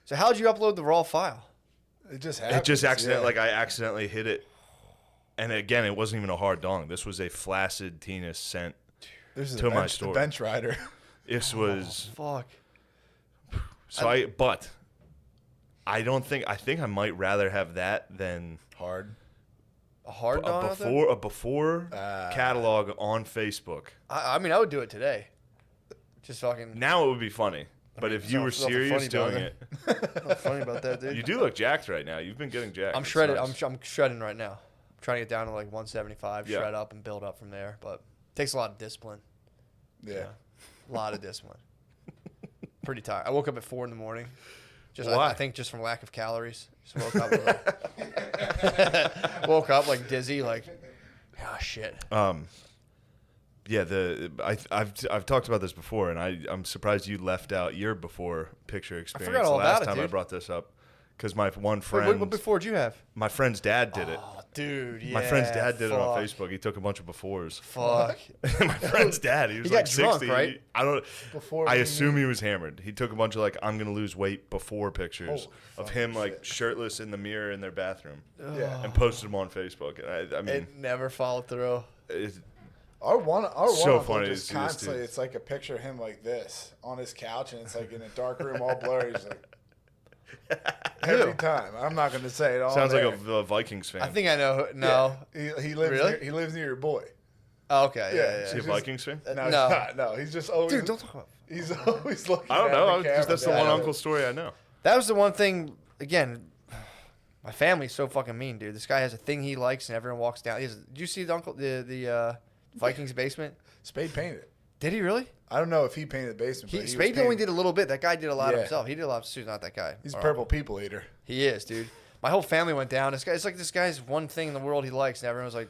So how'd you upload the raw file? It just happened. It just accidentally. Like I accidentally hit it. And again, it wasn't even a hard dong. This was a flaccid penis sent This is to my the store. bench rider. This was Fuck. so I don't think I think I might rather have that than Hard. A hard dong out there? a before catalog on Facebook. I mean, I would do it today. Just fucking. Now it would be funny. But if you were nothing serious funny about doing it. it, What's funny about that, dude? you do look jacked right now. You've been getting jacked. I'm It's shredded. nice. I'm shredding right now. I'm trying to get down to like 175, Yeah. shred up and build up from there. But it takes a lot of discipline. Yeah. A lot of discipline. Pretty tired. I woke up at 4 in the morning. Just Why? I think just from lack of calories. Just woke up. Woke up like dizzy, like, oh shit. Yeah, I've talked about this before, and I'm surprised you left out your before picture experience. forgot all the last about it, time I dude. brought this up, because my one Wait, friend, what before did you have? my friend's dad did it. Oh, dude, yeah. My friend's dad did it on fuck. Facebook. He took a bunch of befores. Fuck. My friend's dad, he was He like got drunk, 60. right? I don't. Before I he assume he was hammered. He took a bunch of like I'm gonna lose weight before pictures Holy of fucking him like shit. shirtless in the mirror in their bathroom, Yeah. and posted them on Facebook. And I mean, It never followed through. it's, Our one So uncle funny to just see this constantly, dude. it's like a picture of him like this on his couch, and it's like in a dark room, all blurry. He's like, every time. I'm not going to say it all. sounds there. like a Vikings fan. I think I know. No. Yeah. He lives. Really? He lives near your boy. Oh, okay. Yeah, Yeah. Is he a just- Vikings fan? No, No. he's not. No, he's just always. Dude, don't talk about. He's always looking. I don't at know. the camera. That's the Yeah, one I know. uncle story I know. That was the one thing. Again, my family's so fucking mean, dude. This guy has a thing he likes, and everyone walks down. Did you see the Vikings basement? Spade painted it. Did he really? I don't know if he painted the basement. but he was Spade only painting- did a little bit. That guy did a lot Yeah. himself. He did a lot. Sue's not that guy. He's a Or- purple people eater. He is, dude. My whole family went down. This guy. It's like this guy's one thing in the world he likes, and everyone was like,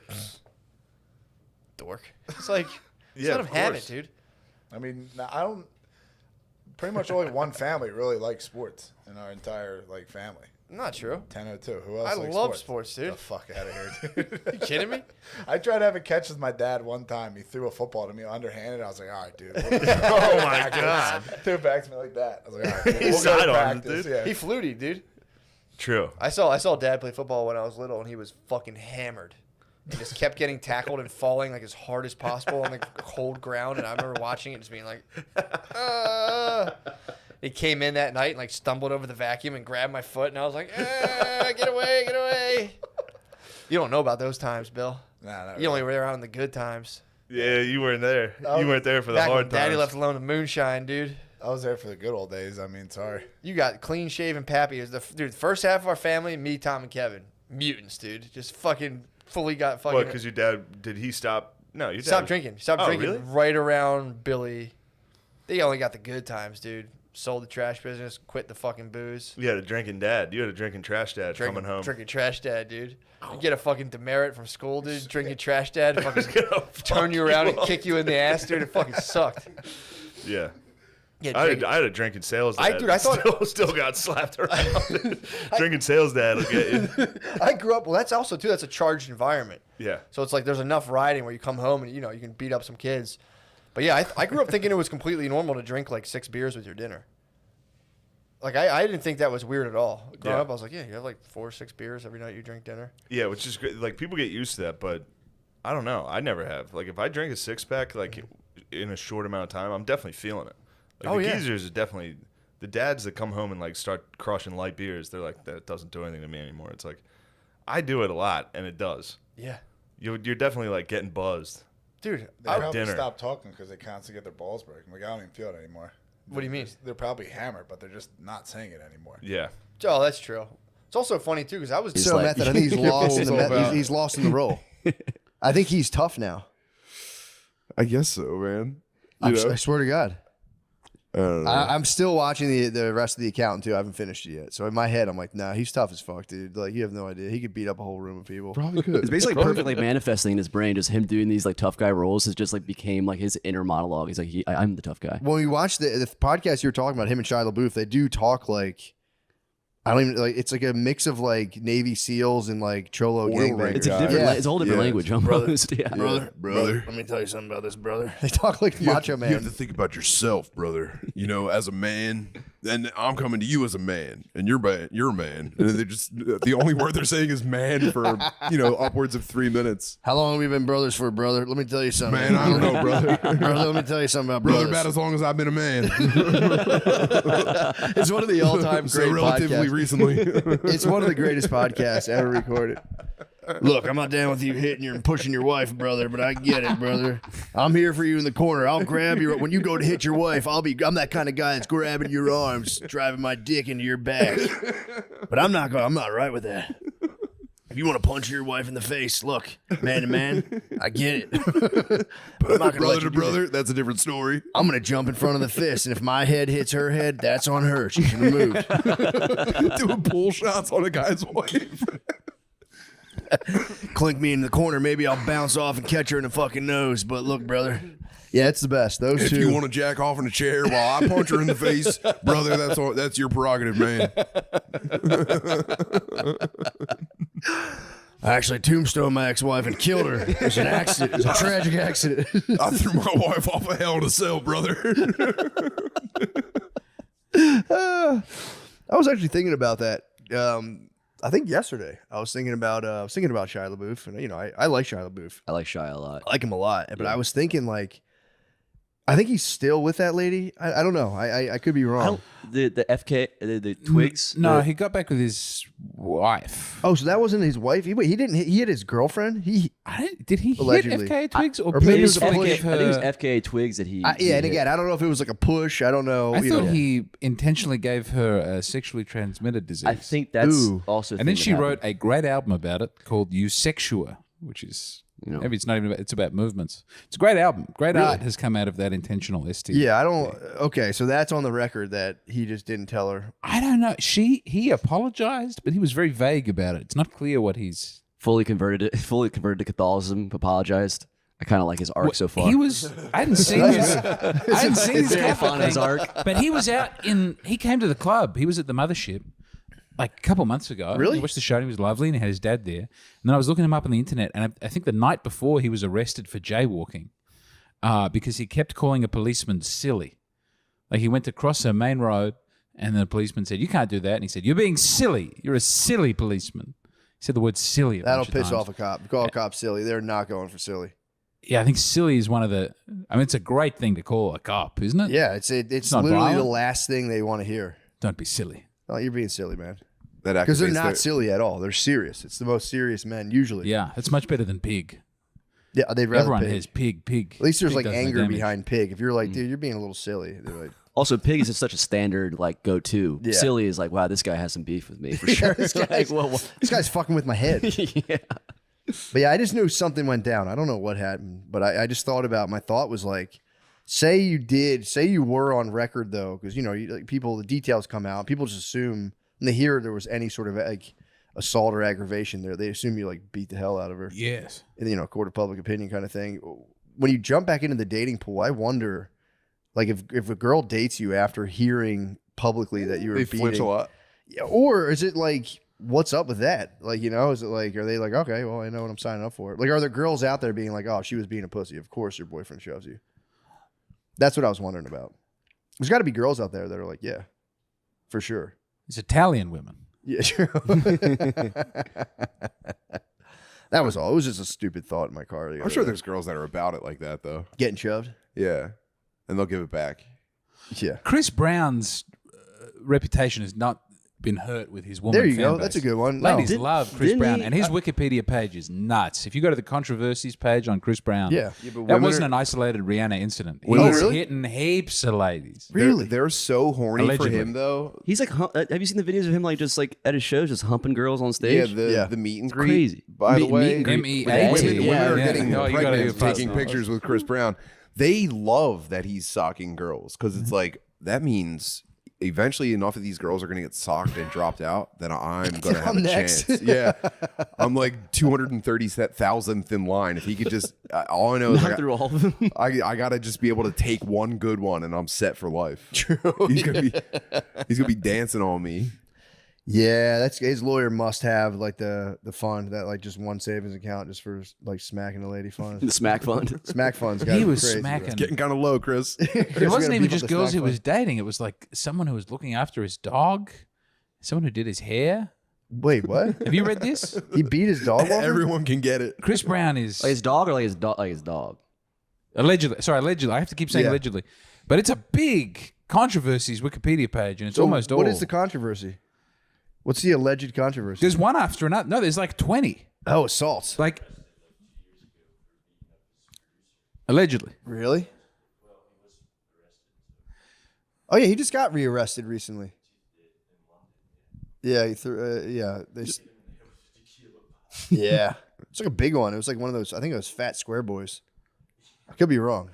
dork. It's like, Yeah, let of him have it, course. dude. I mean, I don't. Pretty much only one family really likes sports in our entire like family. Not true. 1002. Who else? I likes love sports, dude. Get the fuck out of here, dude. You kidding me? I tried to have a catch with my dad one time. He threw a football to me underhanded. I was like, all right, dude. Oh my god. Threw it back to me like that. I was like, all right, dude, He we'll go to sidearmed it, practice. dude. Yeah. He fluted, dude. True. I saw Dad play football when I was little, and he was fucking hammered. He just kept getting tackled and falling like as hard as possible on the cold ground. And I remember watching it, just being like, He came in that night and like stumbled over the vacuum and grabbed my foot, and I was like, get away, get away. You don't know about those times, Bill. Nah, You only were around the good times. Yeah, you weren't there. Oh, You weren't there for the Back when hard Daddy times. left alone to moonshine, dude. I was there for the good old days. I mean, sorry. You got clean shaven Pappy. It was the first half of our family, me, Tom, and Kevin. Mutants, dude. Just fucking fully got fucking. What? Because your dad did he stop? No, your dad Stopped drinking. Stopped Oh, drinking really? right around Billy. They only got the good times, dude. Sold the trash business, quit the fucking booze. You had a drinking dad. You had a drinking trash dad coming home. Drinking trash dad, dude. You get a fucking demerit from school, dude. Drinking trash dad, fucking turn you around and kick you in the ass, dude. It fucking sucked. Yeah. Yeah, I drink- had a drinking sales I- dad. dude, I thought- still got slapped around. Drinking sales dad will get you. I grew up. Well, that's also too. That's a charged environment. Yeah. So it's like there's enough riding where you come home and you can beat up some kids. But yeah, I grew up thinking it was completely normal to drink like 6 beers with your dinner. Like I didn't think that was weird at all. Growing Yeah. up, I was like, yeah, you have like 4 or 6 beers every night you drink dinner. Yeah, which is great. Like people get used to that, but I don't know. I never have. Like if I drink a 6-pack like in a short amount of time, I'm definitely feeling it. Like Oh, the yeah. geezers is definitely the dads that come home and like start crushing light beers. They're like that doesn't do anything to me anymore. It's like I do it a lot and it does. Yeah, You're definitely like getting buzzed. dude. They At probably dinner. stopped talking because they constantly get their balls broken. Like, I don't even feel it anymore. What do you mean? They're probably hammered, but they're just not saying it anymore. Yeah. Oh, that's true. It's also funny too because I was So method. I think he's lost in the Balls about- he's lost in the role. I think he's tough now. I guess so, man. I swear to God. I don't know. I'm still watching the rest of the account too. I haven't finished it yet. So in my head, I'm like, nah, he's tough as fuck, dude. Like you have no idea. He could beat up a whole room of people. Probably could. It's basically perfectly manifesting in his brain. Just him doing these like tough guy roles has just like became like his inner monologue. He's like, I'm the tough guy. When we watch the podcast you were talking about, him and Shia LaBeouf, they do talk like I don't even like. It's like a mix of like Navy SEAls and like Cholo gangbangers. It's a different. Yeah. It's a whole different language almost. Yeah. brother. Let me tell you something about this, brother. They talk like Macho You have Man. to think about yourself, brother. You know, as a man, and I'm coming to you as a man, and you're a man. And they just the only word they're saying is man for upwards of 3 minutes. How long have we been brothers for, brother? Let me tell you something. Man, I don't know, brother. Brother, let me tell you something about Brother, brothers. about as long as I've been a man. It's one of the all-time great So relatively podcasts. recently. It's one of the greatest podcasts ever recorded. Look, I'm not down with you hitting and pushing your wife, brother, but I get it, brother. I'm here for you in the corner. I'll grab you when you go to hit your wife. I'm that kind of guy that's grabbing your arms, driving my dick into your back. But I'm not right with that. If you want to punch your wife in the face, look, man to man, I get it. But I'm not gonna brother to brother, that's a different story. I'm gonna jump in front of the fist, and if my head hits her head, that's on her. She should have moved. Doing pull shots on a guy's wife. Clink me in the corner. Maybe I'll bounce off and catch her in the fucking nose. But look, brother. Yeah, it's the best. Those If two. you want to jack off in a chair while I punch her in the face, brother, that's your prerogative, man. I actually tombstoned my ex-wife and killed her. It was an accident. It was a tragic accident. I threw my wife off a Hell in a Cell, brother. I was actually thinking about that. I think yesterday I was thinking about Shia LaBeouf, and I like Shia LaBeouf. I like Shia a lot. I like him a lot, but I was thinking like, I think he's still with that lady. I don't know. I could be wrong. The FK the Twigs. No, he got back with his wife. Oh, so that wasn't his wife. He didn't. He hit his girlfriend. Did he allegedly. hit FKA Twigs or maybe I it was think a push. it was FKA Twigs that he. Yeah, and again, I don't know if it was like a push. I don't know. I thought he intentionally gave her a sexually transmitted disease. I think that's also. And then she wrote a great album about it called Eusexua, which is maybe it's not even about, it's about movements. It's a great album. Great art has come out of that intentional STD. Yeah, I don't. Okay, so that's on the record that he just didn't tell her. I don't know. He apologized, but he was very vague about it. It's not clear what he's fully converted to Catholicism. Apologized. I kind of like his arc so far. He was. I hadn't seen his. I hadn't seen his Catholic his thing, arc. but he was out in. He came to the club. He was at the Mothership like a couple months ago. Really? I watched the show. And he was lovely, and he had his dad there. And then I was looking him up on the internet, and I think the night before he was arrested for jaywalking because he kept calling a policeman silly. Like he went to cross a main road, and the policeman said, "You can't do that." And he said, "You're being silly. You're a silly policeman." He said the word silly. That'll piss off a cop. Call a cop silly. They're not going for silly. Yeah, I think silly is one of the. I mean, it's a great thing to call a cop, isn't it? Yeah, it's not literally violent. the last thing they want to hear. Don't be silly. Oh, you're being silly, man. That Because they're activates not their- silly at all. They're serious. It's the most serious men usually. Yeah, it's much better than pig. Yeah, they'd rather Everyone pig. has pig. At least there's Pig like does no anger damage. behind pig. If you're like, dude, you're being a little silly. They're like, Also, pig is just such a standard like go-to. Yeah. Silly is like, wow, this guy has some beef with me for sure. this Like, guy's, well, this guy's fucking with my head. yeah. But yeah, I just knew something went down. I don't know what happened, but I just thought about. My thought was like, say you were on record though, because the details come out. People just assume when they hear there was any sort of like assault or aggravation there, they assume you like beat the hell out of her. Yes. In, court of public opinion kind of thing. When you jump back into the dating pool, I wonder, like, if a girl dates you after hearing publicly that you were They beating, flinch a lot. yeah, or is it like, what's up with that? Like, is it like, are they like, okay, well, I know what I'm signing up for? Like, are there girls out there being like, oh, she was being a pussy? Of course your boyfriend shoves you. That's what I was wondering about. There's got to be girls out there that are like, yeah, for sure. It's Italian women. Yeah, sure. That was all. It was just a stupid thought in my car. I'm sure there's girls that are about it like that, though. Getting shoved? Yeah. And they'll give it back. Yeah. Chris Brown's reputation has not been hurt with his woman. There you fan go. base. That's a good one. Ladies No. love Chris didn't Brown, he- and his Wikipedia page is nuts. If you go to the controversies page on Chris Brown, Yeah. but that women wasn't are- an isolated Rihanna incident. Oh, He's really? hitting heaps of ladies. Really? They're so horny Allegedly. for him, though. He's like, have you seen the videos of him like just like at his shows just humping girls on Yeah, stage? the meet and greet. crazy. By the Meet way, and greet. M.E.A.T.. women Yeah, are yeah. getting Oh, you gotta pregnant, get past taking that. pictures with Chris Brown. They love that he's socking girls because it's like that means eventually enough of these girls are going to get socked and dropped out that I'm going to have I'm a next. chance. Yeah, I'm like 230,000th in line. If he could just, all I know is Not through all of them. I got to just be able to take one good one and I'm set for life. True. He's gonna be dancing on me. Yeah, that's his lawyer must have like the fund that like just one savings account just for like smacking the lady fund. The smack fund. Smack fund's He was smacking. Getting kind of low, Chris. It wasn't even just girls he was dating. It was like someone who was looking after his dog, someone who did his hair. Wait, what? Have you read this? He beat his dog. Everyone can get it. Chris Brown is Like his dog or like his dog? Like his dog. allegedly. Sorry, allegedly. I have to keep saying Yeah. allegedly, but it's a big controversy's Wikipedia page, and it's almost all. What is the controversy? What's the alleged controversy? There's one after another. No, there's like 20. Oh, assaults. Like allegedly. Really? Oh yeah, he just got rearrested recently. Yeah, he threw. Yeah, yeah, it's like a big one. It was like one of those. I think it was Fat Square Boys. I could be wrong.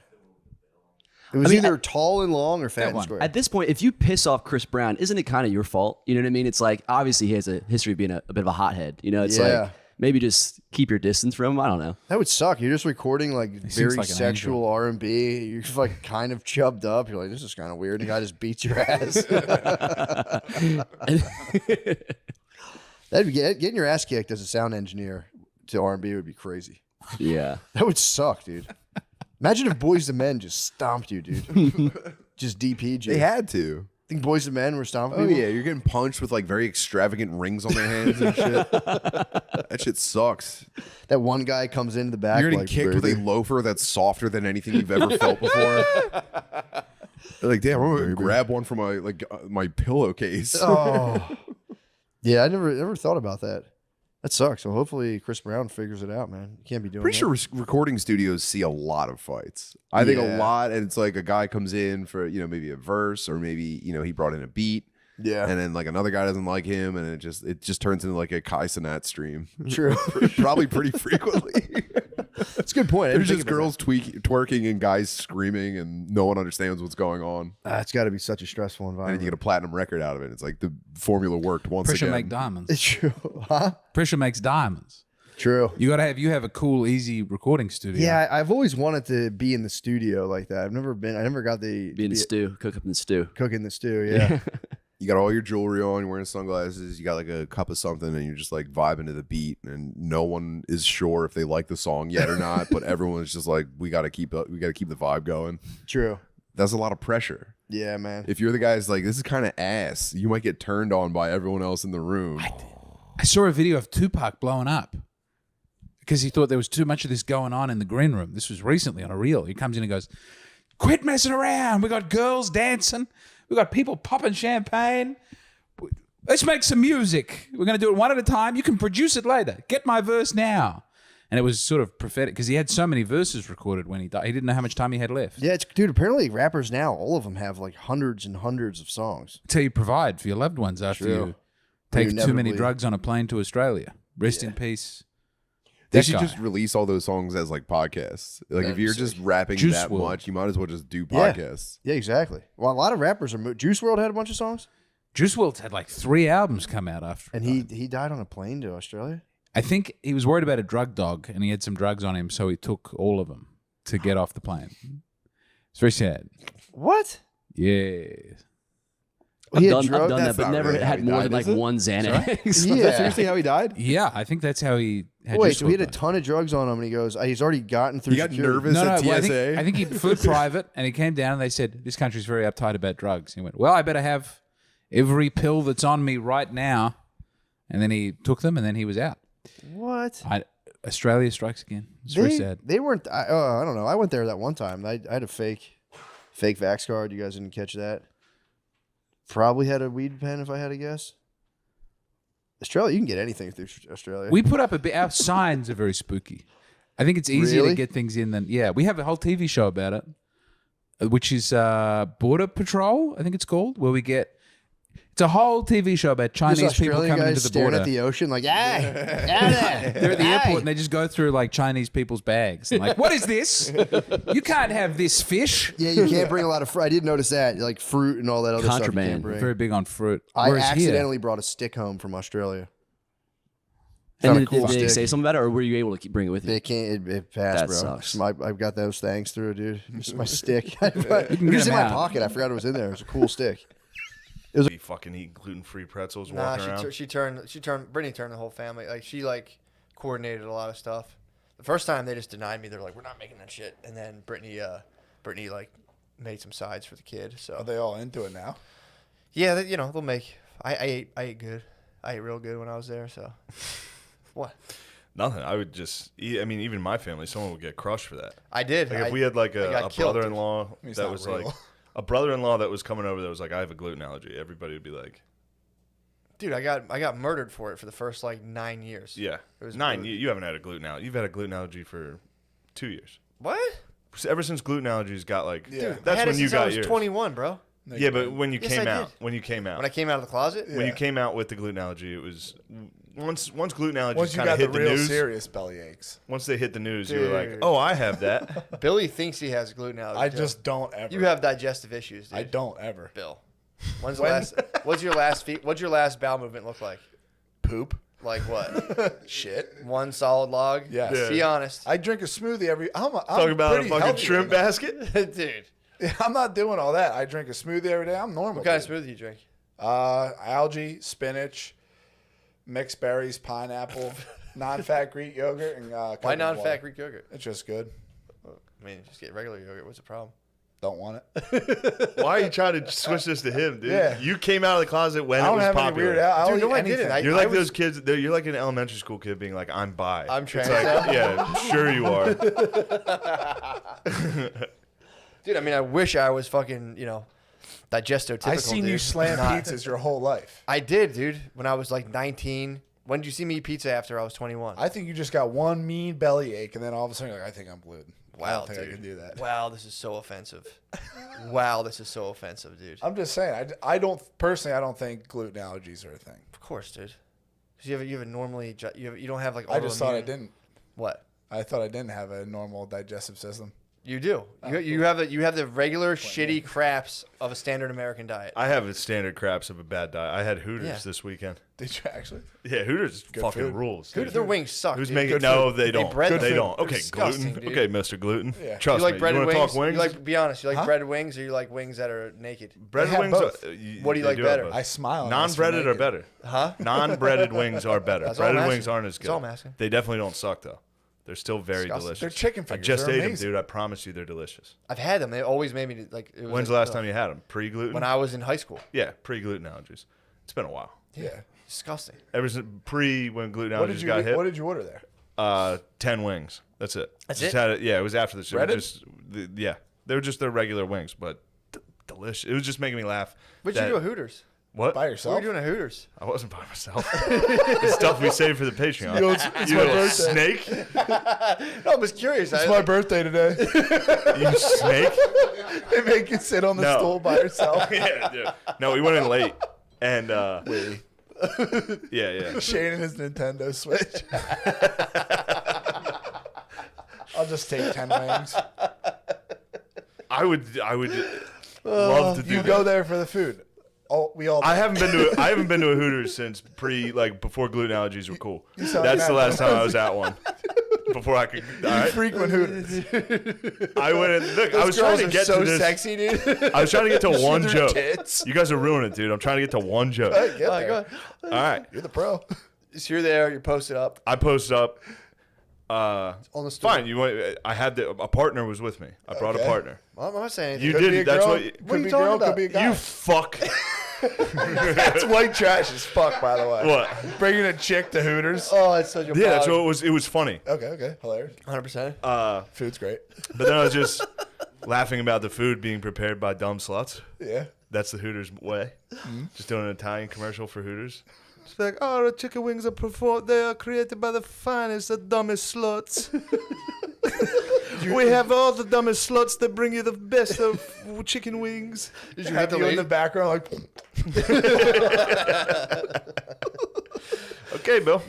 It was either tall and long or fat and square. At this point, if you piss off Chris Brown, isn't it kind of your fault? You know what I mean? It's like, obviously he has a history of being a bit of a hothead. You know, it's like, maybe just keep your distance from him. I don't know. That would suck. You're just recording like very like an sexual R&B. You're like kind of chubbed up. You're like, this is kind of weird. The guy just beats your ass. That'd be getting your ass kicked as a sound engineer to R&B would be crazy. Yeah. That would suck, dude. Imagine if Boys II Men just stomped you, dude. Just DP'd you. They had to. Think Boys II Men were stomping Oh people? yeah, you're getting punched with like very extravagant rings on their hands and shit. That shit sucks. That one guy comes into the back. You're getting like, kicked with a loafer that's softer than anything you've ever felt before. They're like, damn, I'm gonna grab one from my pillowcase. Oh. Yeah, I never thought about that. That sucks. So hopefully Chris Brown figures it out, man. You can't be doing Pretty that. sure recording studios see a lot of fights. I think a lot, and it's like a guy comes in for maybe a verse, or maybe he brought in a beat. Yeah. And then like another guy doesn't like him, and it just turns into like a Kai Cenat stream. True. Probably pretty frequently. That's a good point. I There's didn't just think about girls twerking and guys screaming, and no one understands what's going on. that. It's got to be such a stressful And then environment. you get a platinum record out of it. It's like the formula worked once Pressure again. make diamonds. It's true. Huh? Pressure makes diamonds. True. You have a cool, easy recording studio. Yeah, I've always wanted to be in the studio like that. I never got the Be in the stew. Cook up in the stew. cook in the stew. Yeah. You got all your jewelry on, you're wearing sunglasses, you got like a cup of something, and you're just like vibing to the beat, and no one is sure if they like the song yet or not, but everyone's just like, we gotta keep the vibe going. True. That's a lot of pressure. Yeah, man. If you're the guy's like, this is kind of ass, you might get turned on by everyone else in the room. I saw a video of Tupac blowing up because he thought there was too much of this going on in the green room. This was recently on a reel. He comes in and goes, quit messing around. We got girls dancing. We got people popping champagne. Let's make some music. We're going to do it one at a time. You can produce it later. Get my verse now. And it was sort of prophetic because he had so many verses recorded when he died. He didn't know how much time he had left. Yeah, dude, apparently rappers now, all of them have like hundreds and hundreds of songs. That's how you provide for your loved ones after you take too many inevitably- drugs on a plane to Australia. Rest in peace. They That should guy. just release all those songs as like podcasts. Like if you're just rapping Juice that WRLD. much, you might as well just do Yeah. podcasts. Yeah, exactly. Well, a lot of rappers are. Juice WRLD had a bunch of songs, Juice WRLD had like 3 albums come out after. and he died on a plane to Australia. I think he was worried about a drug dog, and he had some drugs on him, so he took all of them to get off the plane. It's very sad. What? Yeah. I've He had done drugs? that, That's but not never really how had he more died, than like is it? one Xanax. Is Yeah. that seriously how he died? Yeah, I think that's how he had Wait, Juice so he had a WRLD. ton of drugs on him, and he goes, he's already gotten through. He got security. nervous No, at well, TSA. I think he flew private, and he came down, and they said, this country's very uptight about drugs. He went, well, I better have every pill that's on me right now. And then he took them, and then he was out. What? Australia strikes again. It's very sad. They weren't. I don't know. I went there that one time. I had a fake Vax card. You guys didn't catch that. Probably had a weed pen if I had to guess. Australia, you can get anything through Australia. We put up our signs are very spooky. I think it's easier Really? to get things in than, we have a whole TV show about it, which is Border Patrol, I think it's called, where we get, it's a whole TV show about Just Chinese people Australian coming guys into the staring border. at the ocean like, yeah, yeah. They're at the airport and they just go through like Chinese people's bags. And like, what is this? You can't have this fish. Yeah, you can't bring a lot of fruit. I did notice that, like fruit and all that other stuff. You Contraband. can't bring. Very big on fruit. I Whereas here- accidentally brought a stick home from Australia. And Found a did, cool did they stick. say something about it, or were you able to bring it with you? They can't. It passed, That bro. sucks. I've got those things through, dude. It's my stick. It get was in them my out. pocket. I forgot it was in there. It was a cool stick. It was fucking eating gluten-free pretzels, walking around. Brittany turned the whole family. Like she like coordinated a lot of stuff. The first time they just denied me. They're like, we're not making that shit. And then Brittany like made some sides for the kid. So are they all into it now? Yeah, they'll make. I ate good. I ate real good when I was there. So what? Nothing. I would just eat. I mean, even my family, someone would get crushed for that. I did. Like if we had like a brother-in-law that was real. like a brother-in-law that was coming over that was like, I have a gluten allergy. Everybody would be like, dude, I got murdered for it for the first like 9 years. yeah, it was 9 years. You haven't had a gluten allergy. You've had a gluten allergy for 2 years. What? Ever since gluten allergies got like, Dude, that's when you got I was yours. 21, bro. Yeah, but when you Yes, came I out, did. when you came out, When I came out of the closet, when you came out with the gluten allergy, it was once gluten allergies Once you kind of got the hit the real news. serious belly aches. Once they hit the news, you were like, Dude. oh, I have that. Billy thinks he has gluten allergy. I too. just don't ever. You have digestive issues, dude. I don't ever. Bill. What's your last bowel movement look like? Poop. Like what? Shit. One solid log? Yes. Yeah. Be honest. I drink a smoothie every. I'm Talking about a pretty fucking healthy shrimp right now. basket. Dude. Yeah, I'm not doing all that. I drink a smoothie every day. I'm normal. What kind of dude. smoothie do you drink? Algae, spinach, mixed berries, pineapple, non-fat Greek yogurt, and Why coconut non-fat water. Greek yogurt? It's just good. I mean, just get regular yogurt. What's the problem? Don't want it. Why are you trying to switch this to him, dude? Yeah. You came out of the closet when I it don't was have any popular. weird. I'll Dude, eat no, I anything. didn't. You're like those kids. You're like an elementary school kid being like, "I'm bi." I'm trans. It's like, yeah, sure you are. Dude, I mean, I wish I was fucking, digestotypical. I seen you dude. slam Not- pizzas your whole life. I did, dude. When I was like 19. When did you see me eat pizza after I was 21? I think you just got one mean belly ache, and then all of a sudden you're like, I think I'm gluten. I Wow, don't think I dude. can do that. Wow, this is so offensive. Wow, this is so offensive, dude. I'm just saying. I don't personally. I don't think gluten allergies are a thing. Of course, dude. Because you have a normally you don't have like. I just thought I autoimmune- didn't. What? I thought I didn't have a normal digestive system. You do. You have the regular shitty craps of a standard American diet. I have a standard craps of a bad diet. I had Hooters Yeah. this weekend. Did you actually? Yeah, Hooters fucking food. rules. Dude, dude. their wings suck. Who's dude. making? Good No, food. they don't. bread They food. don't. They're Okay, disgusting, gluten. dude. Okay, Mr. Gluten. Yeah. Trust You like me. breaded you want to wings? talk wings? You like be honest. You like Huh? breaded wings, or you like wings that are naked? breaded have wings. both. What do you like better? I smile. and ask for Non-breaded are naked. better. Huh? Non-breaded wings are better. That's all I'm Breaded asking. wings aren't as good. That's all I'm asking. They definitely don't suck though. They're still very Disgusting. delicious. They're chicken I fingers. just They're ate them, amazing. dude. I promise you, they're delicious. I've had them. They always made me like. It was When's the last time you had them? Pre-gluten? When I was in high school. Yeah, pre-gluten allergies. It's been a while. Yeah. Disgusting. Ever since when gluten What allergies did you? got hit. What did you order there? 10 wings. That's it. That's Just it? Had it. Yeah, it was after the show. Breaded? Yeah, they were just their regular wings, but delicious. It was just making me laugh. What'd you that- do at Hooters? What? By What were yourself? you doing at Hooters? I wasn't by myself. The stuff we saved for the Patreon. Yo, it's You my little birthday. snake. No, I was curious. It's my birthday today. You snake. They make you sit on the No. stool by yourself. Yeah, dude. No, we went in late, and yeah. Shane and his Nintendo Switch. I'll just take 10 wings. I would love to do You that. go there for the food. Oh, we all. I haven't been to a Hooters since before gluten allergies were cool. sound That's the mad. last time I was at one. Before I could. All right. frequent Hooters. I went in. Look, I was trying to get so to this. sexy, dude. I was trying to get to one their joke. tits. You guys are ruining it, dude. I'm trying to get to one joke. Hey, get All right, there. go ahead. All right. You're the pro. So you're there. You're posted up I posted up. on the stool. Fine. You want? I had a partner was with me. I brought a Okay. partner. Well, I'm not saying anything. You Could be a did. That's girl. what. Could are you be a talking girl. about? Could be a guy. You fuck. That's white trash as fuck, by the way. What? Bringing a chick to Hooters. Oh, it's such a Yeah, that's bug. what it was. It was funny. Okay. Hilarious. 100%. Food's great. But then I was just laughing about the food being prepared by dumb sluts. Yeah. That's the Hooters way. Just doing an Italian commercial for Hooters. Just like, oh, the chicken wings they are created by the finest, the dumbest sluts. We have all the dumbest sluts that bring you the best of chicken wings. Did you have you in the background like? Okay, Bill.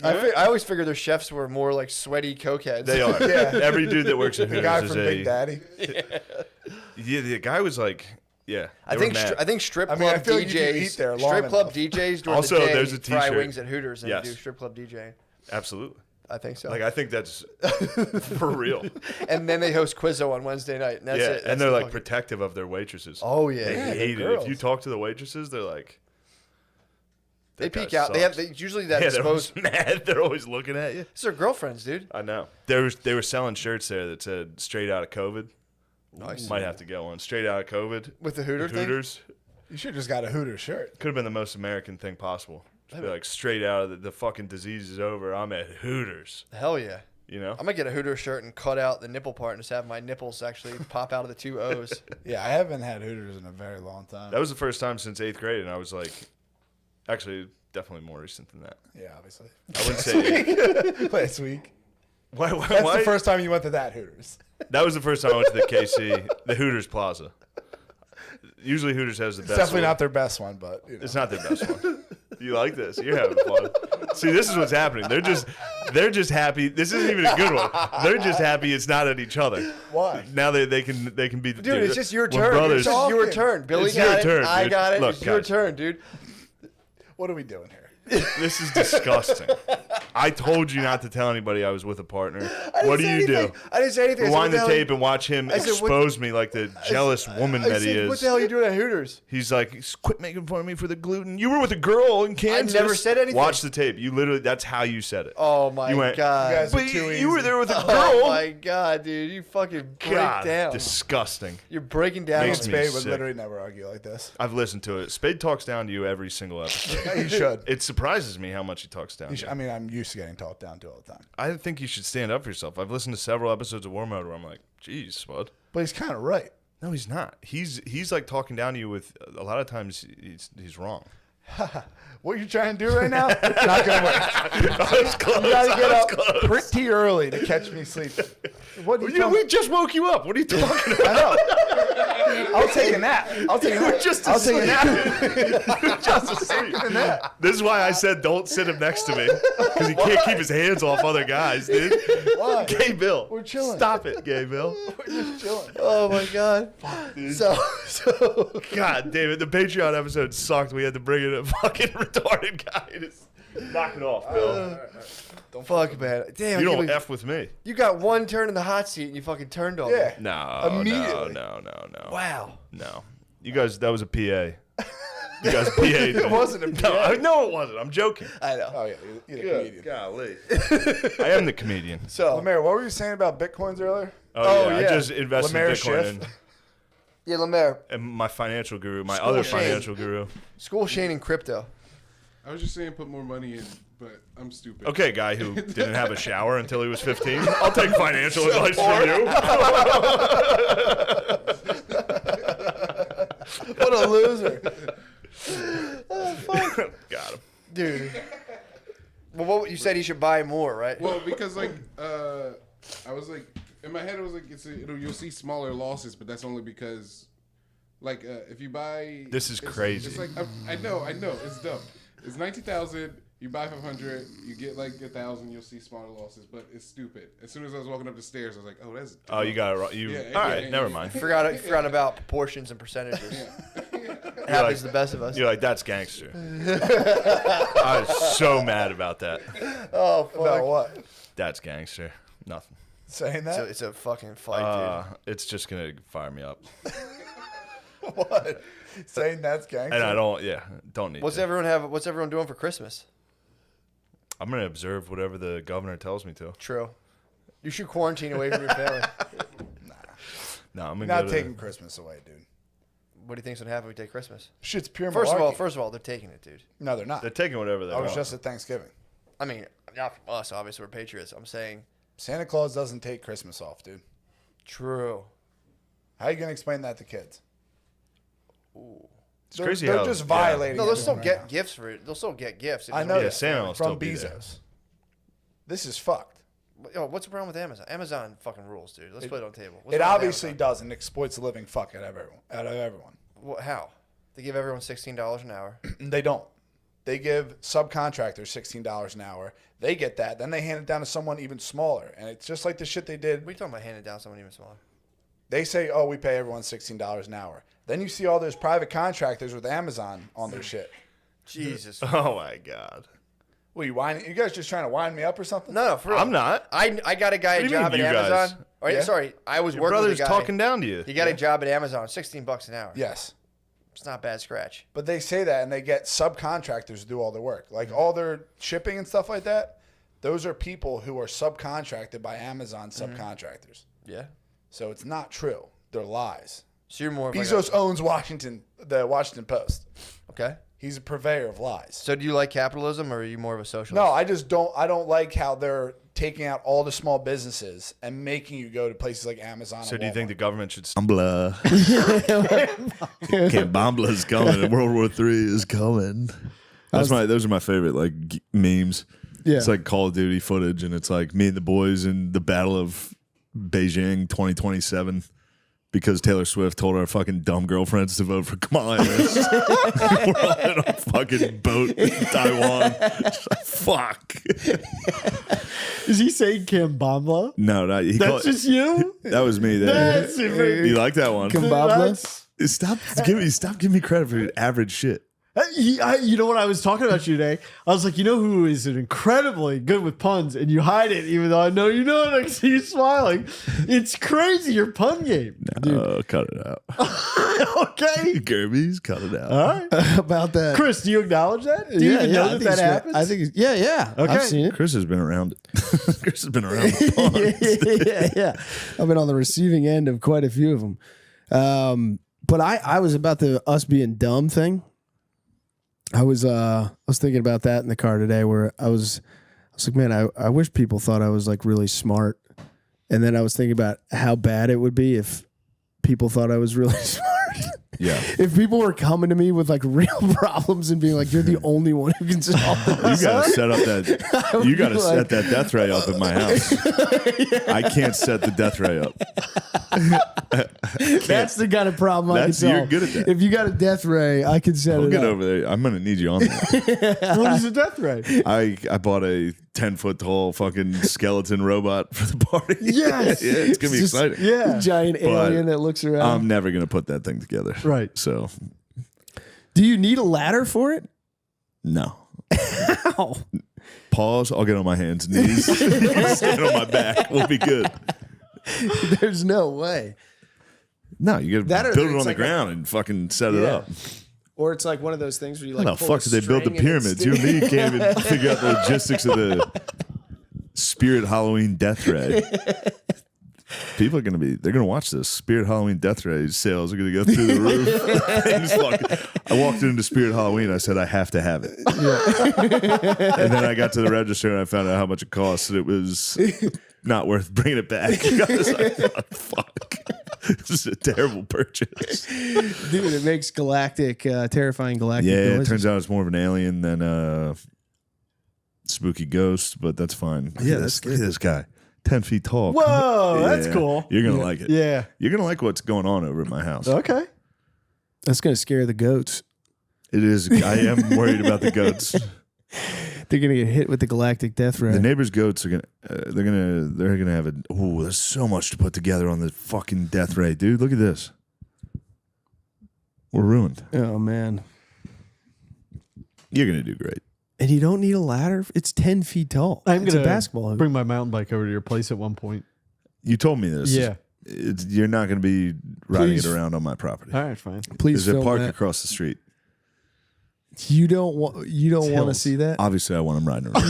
I always figured their chefs were more like sweaty cokeheads. They are. Yeah. Every dude that works at The Hooters guy is from Big Daddy. Yeah, the guy was like, yeah. I they think were mad. I think strip I club mean, I feel like you DJs, can eat there long strip club enough. DJs during Also, the day there's a fry t-shirt. wings at Hooters and Yes. do strip club DJ. Absolutely. I think so. Like, I think that's for real. And then they host Quizzo on Wednesday night. And that's it. That's and they're the like fucking- protective of their waitresses. Oh, yeah. They Yeah, hate it. girls. If you talk to the waitresses, they're like, They "That guy peek out. They have sucks." they, usually that Yeah, they're always exposed. mad. They're always looking at you. It's their girlfriends, dude. I know. They were selling shirts there that said "Straight out of COVID." Nice. Might have to get one. Straight out of COVID. With the Hooter thing? Hooters. You should have just got a Hooter shirt. Could have been the most American thing possible. Just be like, straight out of the fucking disease is over. I'm at Hooters. Hell yeah. You know? I'm going to get a Hooter shirt and cut out the nipple part and just have my nipples actually pop out of the 2 O's. Yeah, I haven't had Hooters in a very long time. That was the first time since 8th grade, and I was like, actually, definitely more recent than that. Yeah, obviously. I wouldn't say Last week. Why? That's the first time you went to that Hooters. That was the first time I went to the KC, the Hooters Plaza. Usually Hooters has the best. It's definitely one. not their best one, but you know. It's not their best one. You like this? You're having fun. See, this is what's happening. They're just happy. This isn't even a good one. They're just happy it's not at each other. Why? Now they can be the Dude, it's just your We're turn. brothers. It's just your turn. Billy It's got your it. turn, I dude. got it. Look, It's your guys. turn, dude. What are we doing here? This is disgusting. I told you not to tell anybody I was with a partner. What do you do? I didn't say anything. I said, Rewind what the hell- tape and watch him I said, what- expose me like the jealous woman I that he said, what is. the hell are you doing at Hooters? He's like, quit making fun of me for the gluten. You were with a girl in Kansas. never said anything. Watch the tape. You literally, that's how you said it. Oh, my You went, God. You guys are But too you were easy. there with a girl. Oh, my God, dude. You fucking break God, down. disgusting. You're breaking down. Makes me Spade would sick. literally never argue like this. I've listened to it. Spade talks down to you every single episode. You should. It surprises me how much he talks down. You to should. you. I mean, I'm used to getting talked down to all the time. I think you should stand up for yourself. I've listened to several episodes of War Mode where I'm like, geez, Spud. But he's kind of right. No, he's not. He's like talking down to you with a lot of times he's wrong. What you trying to do right now? Not gonna work. I was close. You gotta get I was up close. pretty early to catch me sleeping. What are you talking- We just woke you up. What are you talking about? I know. I'll take a nap. I'll take a nap. Just I'll take a nap. Just asleep. This is why I said don't sit him next to me because he can't keep his hands off other guys, dude. Why? Gay Bill, We're chilling. Stop it, Gay Bill. We're just chilling. Oh, my God. So God damn it, the Patreon episode sucked. We had to bring in a fucking retarded guy. Just knock it off, Bill. fuck, man. Damn. You I can't don't believe- F with me. You got one turn in the hot seat and you fucking turned on Yeah. me. No, Immediately. no. Wow. No. You guys, that was a PA. You guys PA'd It me. wasn't a PA. No, it wasn't. I'm joking. I know. Oh, yeah. You're the comedian. Golly. I am the comedian. So, Lemaire, what were you saying about Bitcoins earlier? Oh, yeah. I just invested Lemaire in Bitcoin Schiff. yeah, Lemaire, and my financial guru, my School other Shane. financial guru. school Shane in crypto. I was just saying put more money in, but I'm stupid. Okay, guy who didn't have a shower until he was 15. I'll take financial advice from you. What a loser. Got him. Dude. Well, what you said he should buy more, right? Well, because like I was like in my head, it was like you'll see smaller losses, but that's only because like if you buy. This is it's- crazy. It's like I know, it's dumb. It's 90,000. You buy 500, you get like 1,000. You'll see smaller losses, but it's stupid. As soon as I was walking up the stairs, I was like, "Oh, that's." Oh, you got it right. You Yeah, all yeah, right? yeah, Never yeah. mind. Forgot about proportions and percentages. Happens to the best of us. You're like, that's gangster. I was so mad about that. Oh, fuck. About what? That's gangster. Nothing. Saying that? It's a fucking fight, It's just gonna fire me up, What? Saying that's gangster? and I don't. Yeah, don't need. dude. What's to. everyone doing for Christmas? I'm gonna observe whatever the governor tells me to. True. You should quarantine away from your family. No, I'm gonna Not go taking Christmas away, dude. What do you think's gonna happen if we take Christmas? Shit's pure First malarkey. of all, they're taking it, dude. No, they're not. They're taking whatever they I was want. just at Thanksgiving. I mean, not from us. Obviously, we're patriots. I'm saying Santa Claus doesn't take Christmas off, dude. true. How you gonna explain that to kids? It's crazy They're how just violating. No, they'll still everyone get right now. gifts for it. They'll still get gifts. I know Yeah, that. Santa will from still be there. Bezos. This is fucked. Yo, what's the problem with Amazon? Amazon fucking rules, dude. Let's put it on the table. What's It wrong with obviously Amazon? does and exploits the living fuck out of everyone. How? They give everyone $16 an hour. They don't. They give subcontractors $16 an hour. They get that. Then they hand it down to someone even smaller. And it's just like the shit they did. What are you talking about handing down someone even smaller? They say, oh, we pay everyone $16 an hour. Then you see all those private contractors with Amazon on their shit. Jesus. Oh my god. What, you guys just trying to wind me up or something? No, for real. I'm not. I got a guy What a do you job mean, at you guys? Amazon. Oh, yeah, Yeah? sorry, I was Your working with brother's a guy. talking down to you. He got a job at Amazon, $16 an hour. Yes. It's not bad scratch. But they say that, and they get subcontractors to do all their work. Like all their shipping and stuff like that, those are people who are subcontracted by Amazon subcontractors. Yeah. So it's not true. They're lies. So you're more of like Bezos owns the Washington Post. okay. He's a purveyor of lies. So do you like capitalism, or are you more of a socialist? No, I just don't. I don't like how they're taking out all the small businesses and making you go to places like Amazon. So and do you think Walmart. the government should? Bambla. Bambla's coming. And World War III is coming. Those are my favorite like memes. Yeah. It's like Call of Duty footage, and it's like me and the boys in the Battle of Beijing 2027 because Taylor Swift told our fucking dumb girlfriends to vote for Kamala Harris. We're all in a fucking boat in Taiwan. Fuck. Is he saying Kambambla? No, not he. That's just you? That was me. That's You like that one? Kambabla? Stop giving me credit for average shit. You know what I was talking about you today? I was like, you know who is incredibly good with puns, and you hide it, even though I know you know it. I see you smiling. It's crazy, your pun game. No, cut it out. Okay. Gerbies, cut it out. All right. About that. Chris, do you acknowledge that? Do you even know that happens? I think it's, yeah. Okay. I've seen it. Chris has been around it. Chris has been around the yeah. I've been on the receiving end of quite a few of them. But I was about the us being dumb thing. I was thinking about that in the car today, where I was like, man, I wish people thought I was like really smart, and then I was thinking about how bad it would be if people thought I was really smart. Yeah. If people were coming to me with like real problems and being like, "You're the only one who can solve this," You gotta set up that. You gotta set that death ray up at my house. I can't set the death ray up. That's the kind of problem I can solve. You're good at that. If you got a death ray, I can set I'll it get up. over there. I'm gonna need you on that. What is the death ray? I bought a 10-foot tall fucking skeleton robot for the party. Yes. Yeah, it's gonna be Just- exciting. Yeah. Giant alien that looks around. I'm never gonna put that thing together. Right. So Do you need a ladder for it? no. Ow. Pause. I'll get on my hands and knees. Stand on my back. We'll be good. There's no way. No, you That gotta or build it it's on like the ground and fucking set it Yeah. up. Or it's like one of those things where you How like the fuck did they build the pyramids? You and me can't even figure out the logistics of the Spirit Halloween Death Ray. People are they're gonna watch this. Spirit Halloween Death Ray sales are gonna go through the roof. I walked into Spirit Halloween. I said I have to have it. And then I got to the register and I found out how much it costs, and it was not worth bringing it back. I was like, oh, fuck. This is a terrible purchase. Dude, it makes terrifying galactic Yeah, noises. it turns out it's more of an alien than a spooky ghost, but that's fine. Yeah, Look at this guy. 10 feet tall. Whoa, that's Yeah. cool. You're going to like it. Yeah. You're going to like what's going on over at my house. Okay. That's going to scare the goats. It is. I am worried about the goats. They're going to get hit with the galactic death ray. The neighbors' goats are going to, they're going to have a, oh, there's so much to put together on the fucking death ray, dude. Look at this. We're ruined. Oh, man. You're going to do great. And you don't need a ladder. It's 10 feet tall. I'm It's going a basketball to hoop. bring my mountain bike over to your place at one point. You told me this. Yeah. You're not going to be riding Please. it around on my property. All right, fine. Please There's a film park that. across the street. You don't want to hills. see that? Obviously, I want him riding around.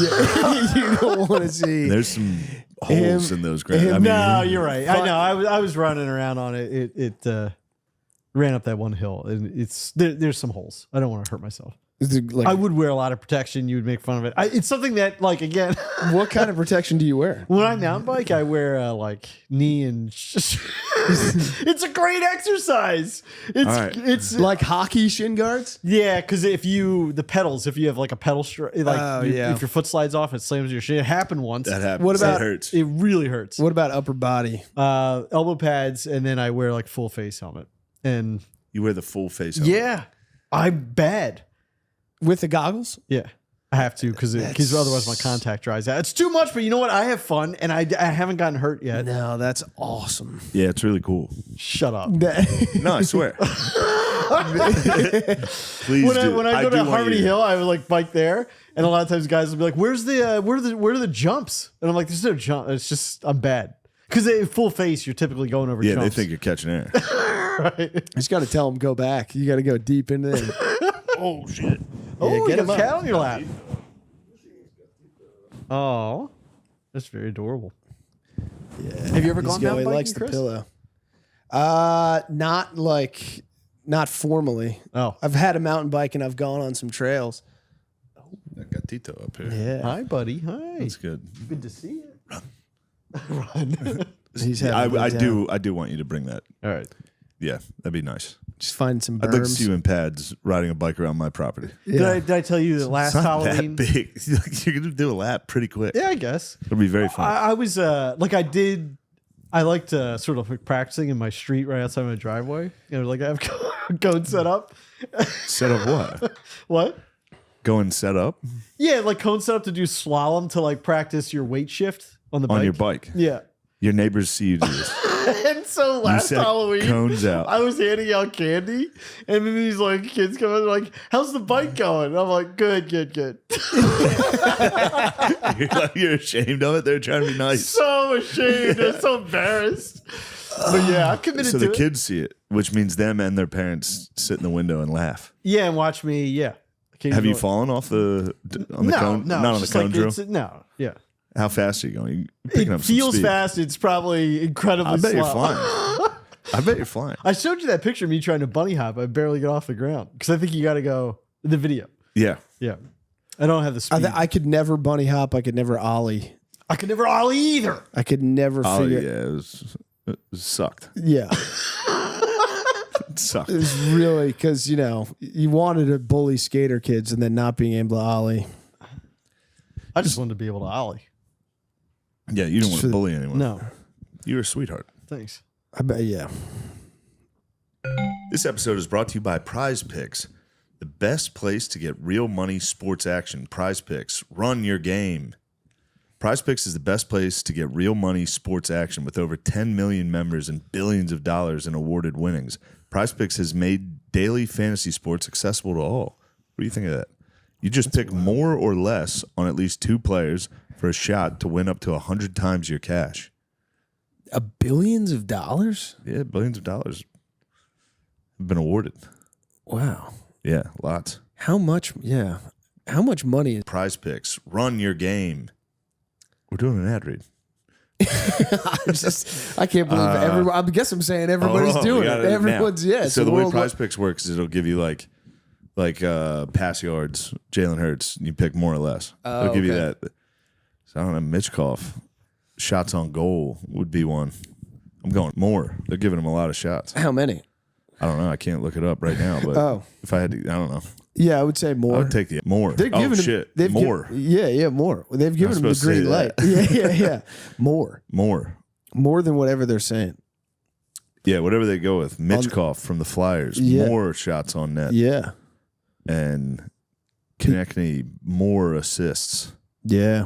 You don't want to see. There's some holes in those ground. I mean, No, you're right. I know. I was running around on it. It ran up that one hill, and there's some holes. I don't want to hurt myself. Like, I would wear a lot of protection. You would make fun of it. It's something that, like, again, what kind of protection do you wear? when I mountain bike, I wear like knee and. It's a great exercise. It's Like hockey shin guards? yeah, because if you have like a pedal if your foot slides off, it slams your shin. It happened once. that happens. What about- that hurts? It really hurts. What about upper body? Elbow pads, and then I wear like full face helmet. And You wear the full face helmet. yeah, I'm bad. With the goggles? Yeah, I have to because otherwise my contact dries out. It's too much, but you know what? I have fun, and I haven't gotten hurt yet. No, that's awesome. Yeah, it's really cool. Shut up. No, I swear. Please do. When I go do to want Harmony you to- Hill, I would like bike there, and a lot of times guys will be like, "Where are the jumps?" And I'm like, "There's no jump. It's just I'm bad." Because full face, you're typically going over. Yeah, jumps. they think you're catching air. Right. You just got to tell them go back. You got to go deep into there. Oh shit! Oh, Yeah, you get got him a up. cat on your lap. Oh, that's very adorable. Yeah. Have you ever He's gone go- mountain He biking, likes the Chris? pillow. Not formally. Oh, I've had a mountain bike and I've gone on some trails. I got Tito up here. Yeah. hi, buddy. Hi. That's good. Good to see you. Run. He's I having a good time. do want you to bring that. All right. Yeah, that'd be nice. Just find some berms. I'd like to see you in pads riding a bike around my property. Yeah. Did I tell you that last It's not Halloween? that big. You're gonna do a lap pretty quick. Yeah, I guess. It'll be very fun. I was I liked sort of like practicing in my street right outside my driveway. You know, like I have cone set up. Set up what? What? Go and set up Yeah, like cone set up to do slalom to like practice your weight shift on the bike. on your bike. Yeah. Your neighbors see you do this. And so last set Halloween, cones out. I was handing out candy, and then these like kids come in, they're like, "How's the bike going?" And I'm like, "Good." You're ashamed of it. They're trying to be nice. So ashamed, I'm so embarrassed. But yeah, I'm committed So to the it. kids see it, which means them and their parents sit in the window and laugh. Yeah, and watch me. Yeah. Have you Occasionally- fallen off on the No, cone? no, Not on it's the just cone like drill. no, yeah. How fast are you going? You're picking It up some feels speed. fast. It's probably incredibly I bet slow. you're flying. I bet you're flying. I showed you that picture of me trying to bunny hop. I barely get off the ground because I think you got to go in the video. Yeah. Yeah, I don't have the speed. I could never bunny hop. I could never ollie. I could never ollie either. I could never Oh figure. yeah, it sucked. Yeah. It sucked. It was really because you wanted to bully skater kids and then not being able to ollie. I just wanted to be able to ollie. Yeah, you don't want to bully anyone. No, You're a sweetheart. thanks. I bet. Yeah. This episode is brought to you by Prize Picks, the best place to get real money sports action. Prize Picks, run your game. Prize Picks is the best place to get real money sports action with over 10 million members and billions of dollars in awarded winnings. Prize Picks has made daily fantasy sports accessible to all. What do you think of that? You just pick more or less on at least 2 players for a shot to win up to 100 times your cash. Billions of dollars? Yeah, billions of dollars have been awarded. Wow. Yeah, lots. How much? Yeah. How much money is Prize Picks, run your game. We're doing an ad read. I can't believe everyone. I guess I'm saying everybody's doing we it. got now. Everyone's yeah. So the way Prize Picks works is it'll give you like pass yards, Jalen Hurts. You pick more or less. It'll give you that. So I don't know. Mitchkoff, shots on goal would be one. I'm going more. They're giving him a lot of shots. How many? I don't know. I can't look it up right now. But if I had to, I don't know. Yeah, I would say more. I would take the more. They're giving him, shit. they've More. Yeah, more. They've given him the supposed to say green light. that. Yeah. More than whatever they're saying. Yeah, whatever they go with. Mitchkoff from the Flyers. Yeah. More shots on net. Yeah. And Konechny, more assists. Yeah.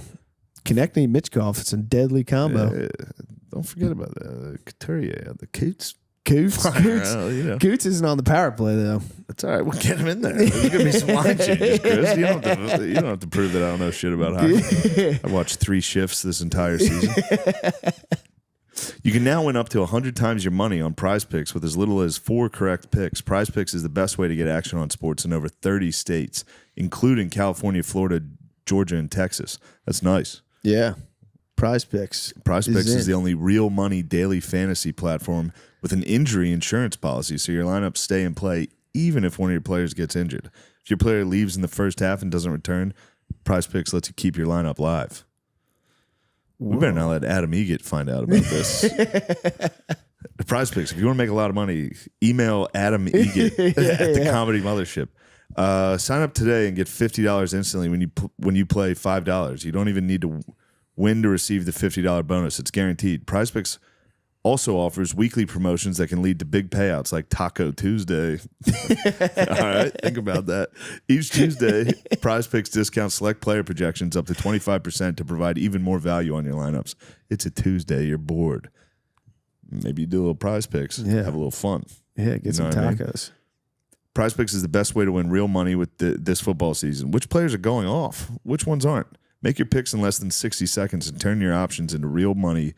Konechny, Mitchkoff, it's a deadly combo. Don't forget about the Couturier, the Coots. Coots Coots isn't on the power play though. That's all right. We'll get him in there. There's gonna be some line changes, Chris. You don't have to prove that I don't know shit about hockey. I watched 3 shifts this entire season. You can now win up to 100 times your money on Prize Picks with as little as 4 correct picks. Prize Picks is the best way to get action on sports in over 30 states, including California, Florida, Georgia, and Texas. That's nice. Yeah. Prize Picks. Prize Picks is the only real money daily fantasy platform with an injury insurance policy, so your lineups stay in play even if one of your players gets injured. If your player leaves in the first half and doesn't return, Prize Picks lets you keep your lineup live. Whoa. We better not let Adam Egett find out about this. Prize Picks, if you want to make a lot of money, email Adam Egett at the Comedy Mothership. Sign up today and get $50 instantly when you play $5. You don't even need to win to receive the $50 bonus. It's guaranteed. Prize Picks also offers weekly promotions that can lead to big payouts like Taco Tuesday. All right, think about that. Each Tuesday, Prize Picks discounts select player projections up to 25% to provide even more value on your lineups. It's a Tuesday. You're bored. Maybe you do a little Prize Picks. Yeah. Have a little fun. Yeah, get some know what I mean? tacos. Prize Picks is the best way to win real money with this football season. Which players are going off? Which ones aren't? Make your picks in less than 60 seconds and turn your options into real money.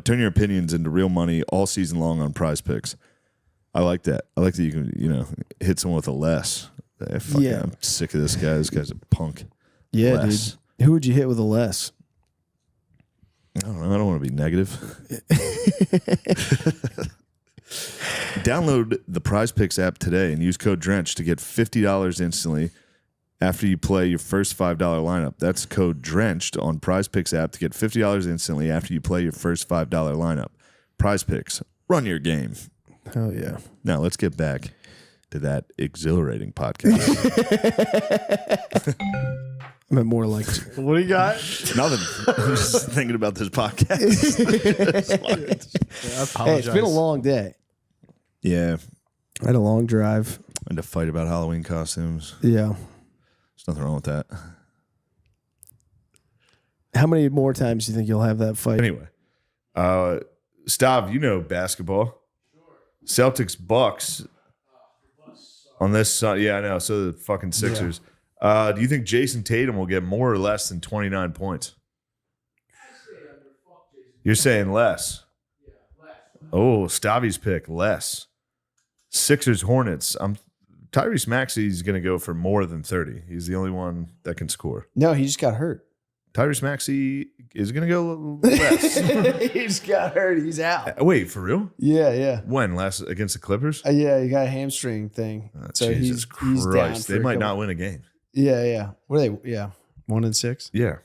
Turn your opinions into real money all season long on Prize Picks. I like that. I like that you can, hit someone with a less. I'm sick of this guy. This guy's a punk. Yeah, less. dude. Who would you hit with a less? I don't know. I don't want to be negative. Download the Prize Picks app today and use code DRENCH to get $50 instantly after you play your first $5 lineup. That's code DRENCHED on Prize Picks app to get $50 instantly after you play your first $5 lineup. Prize Picks. Run your game. Hell yeah. Now let's get back to that exhilarating podcast. I meant more like, What do you got? Nothing. I'm just thinking about this podcast. hey, it's been a long day. Yeah. I had a long drive. And to fight about Halloween costumes. Yeah. There's nothing wrong with that. How many more times do you think you'll have that fight? Anyway, Stav, you know basketball. Celtics Bucks on this side. Yeah, I know. So the fucking Sixers. Do you think Jason Tatum will get more or less than 29 points? You're saying less. Oh, Stavi's pick, less. Sixers Hornets. Tyrese Maxey's going to go for more than 30. He's the only one that can score. No, he just got hurt. Tyrese Maxey is going to go less. He just got hurt. He's out. Wait, for real? Yeah. When? Last against the Clippers? Yeah, he got a hamstring thing. So Jesus he's down Christ. for They a might couple- not win a game. Yeah. What are they? Yeah. 1-6. Yeah.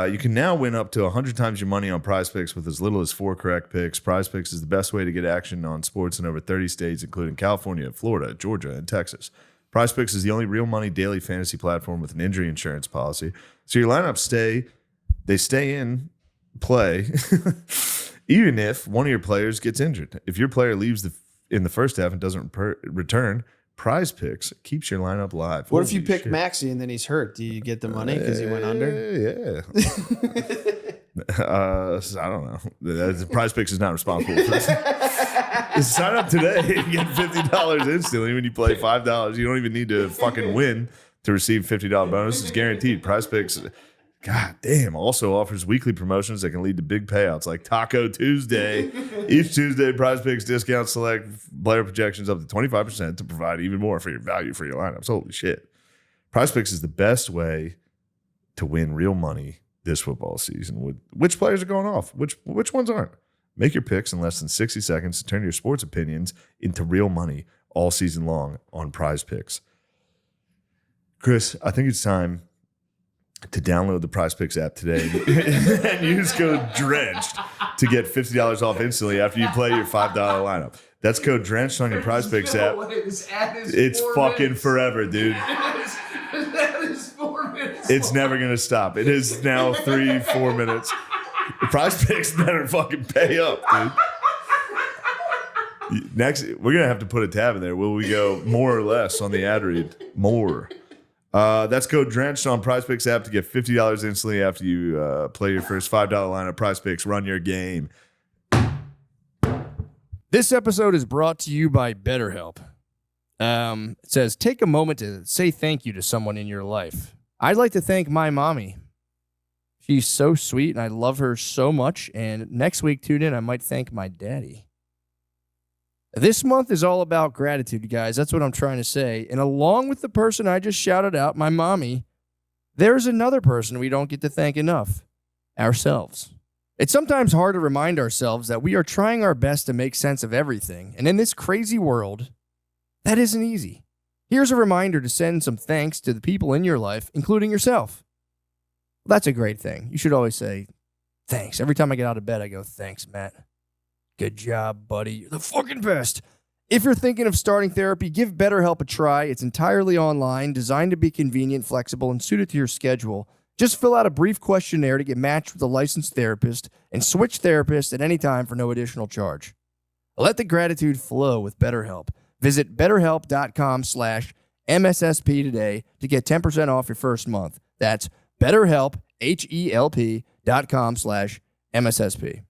You can now win up to 100 times your money on Prize Picks with as little as 4 correct picks. Prize Picks is the best way to get action on sports in over 30 states, including California, Florida, Georgia, and Texas. Prize Picks is the only real money daily fantasy platform with an injury insurance policy. So your lineups stay in play, even if one of your players gets injured. If your player leaves in the first half and doesn't return, Prize Picks keeps your lineup live. What if you pick Maxey and then he's hurt? Do you get the money because he went under? Yeah. I don't know. The Prize Picks is not responsible for this. Sign up today and get $50 instantly when you play $5. You don't even need to fucking win to receive $50 bonus. It's guaranteed. Prize Picks, god damn, also offers weekly promotions that can lead to big payouts like Taco Tuesday. Each Tuesday, Prize Picks discount select player projections up to 25% to provide even more for your value for your lineups. Holy shit. Prize Picks is the best way to win real money this football season. With which players are going off? Which ones aren't? Make your picks in less than 60 seconds to turn your sports opinions into real money all season long on Prize Picks. Chris, I think it's time to download the Prize Picks app today and use code DRENCHED to get $50 off instantly after you play your $5 lineup. That's code DRENCHED on your Prize Picks app. It's fucking forever, dude. It's never going to stop. It is now 3-4 minutes. The Prize Picks better fucking pay up, dude. Next, we're going to have to put a tab in there. Will we go more or less on the ad read? More. That's code DRENCHED on Prize Picks app to get $50 instantly after you play your first $5 lineup. Prize Picks, run your game. This episode is brought to you by BetterHelp. It says, take a moment to say thank you to someone in your life. I'd like to thank my mommy. She's so sweet, and I love her so much. And next week, tune in, I might thank my daddy. This month is all about gratitude, guys. That's what I'm trying to say. And along with the person I just shouted out, my mommy, there's another person we don't get to thank enough, ourselves. It's sometimes hard to remind ourselves that we are trying our best to make sense of everything. And in this crazy world, that isn't easy. Here's a reminder to send some thanks to the people in your life, including yourself. Well, that's a great thing. You should always say, thanks. Every time I get out of bed, I go, thanks, Matt. Good job, buddy. You're the fucking best. If you're thinking of starting therapy, give BetterHelp a try. It's entirely online, designed to be convenient, flexible, and suited to your schedule. Just fill out a brief questionnaire to get matched with a licensed therapist and switch therapists at any time for no additional charge. Let the gratitude flow with BetterHelp. Visit BetterHelp.com/MSSP today to get 10% off your first month. That's BetterHelp, HELP.com/MSSP.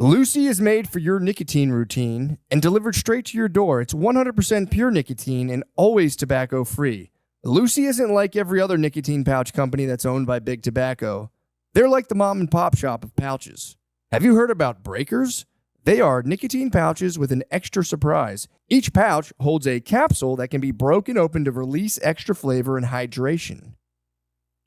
Lucy is made for your nicotine routine and delivered straight to your door. It's 100% pure nicotine and always tobacco-free. Lucy isn't like every other nicotine pouch company that's owned by Big Tobacco. They're like the mom and pop shop of pouches. Have you heard about Breakers? They are nicotine pouches with an extra surprise. Each pouch holds a capsule that can be broken open to release extra flavor and hydration.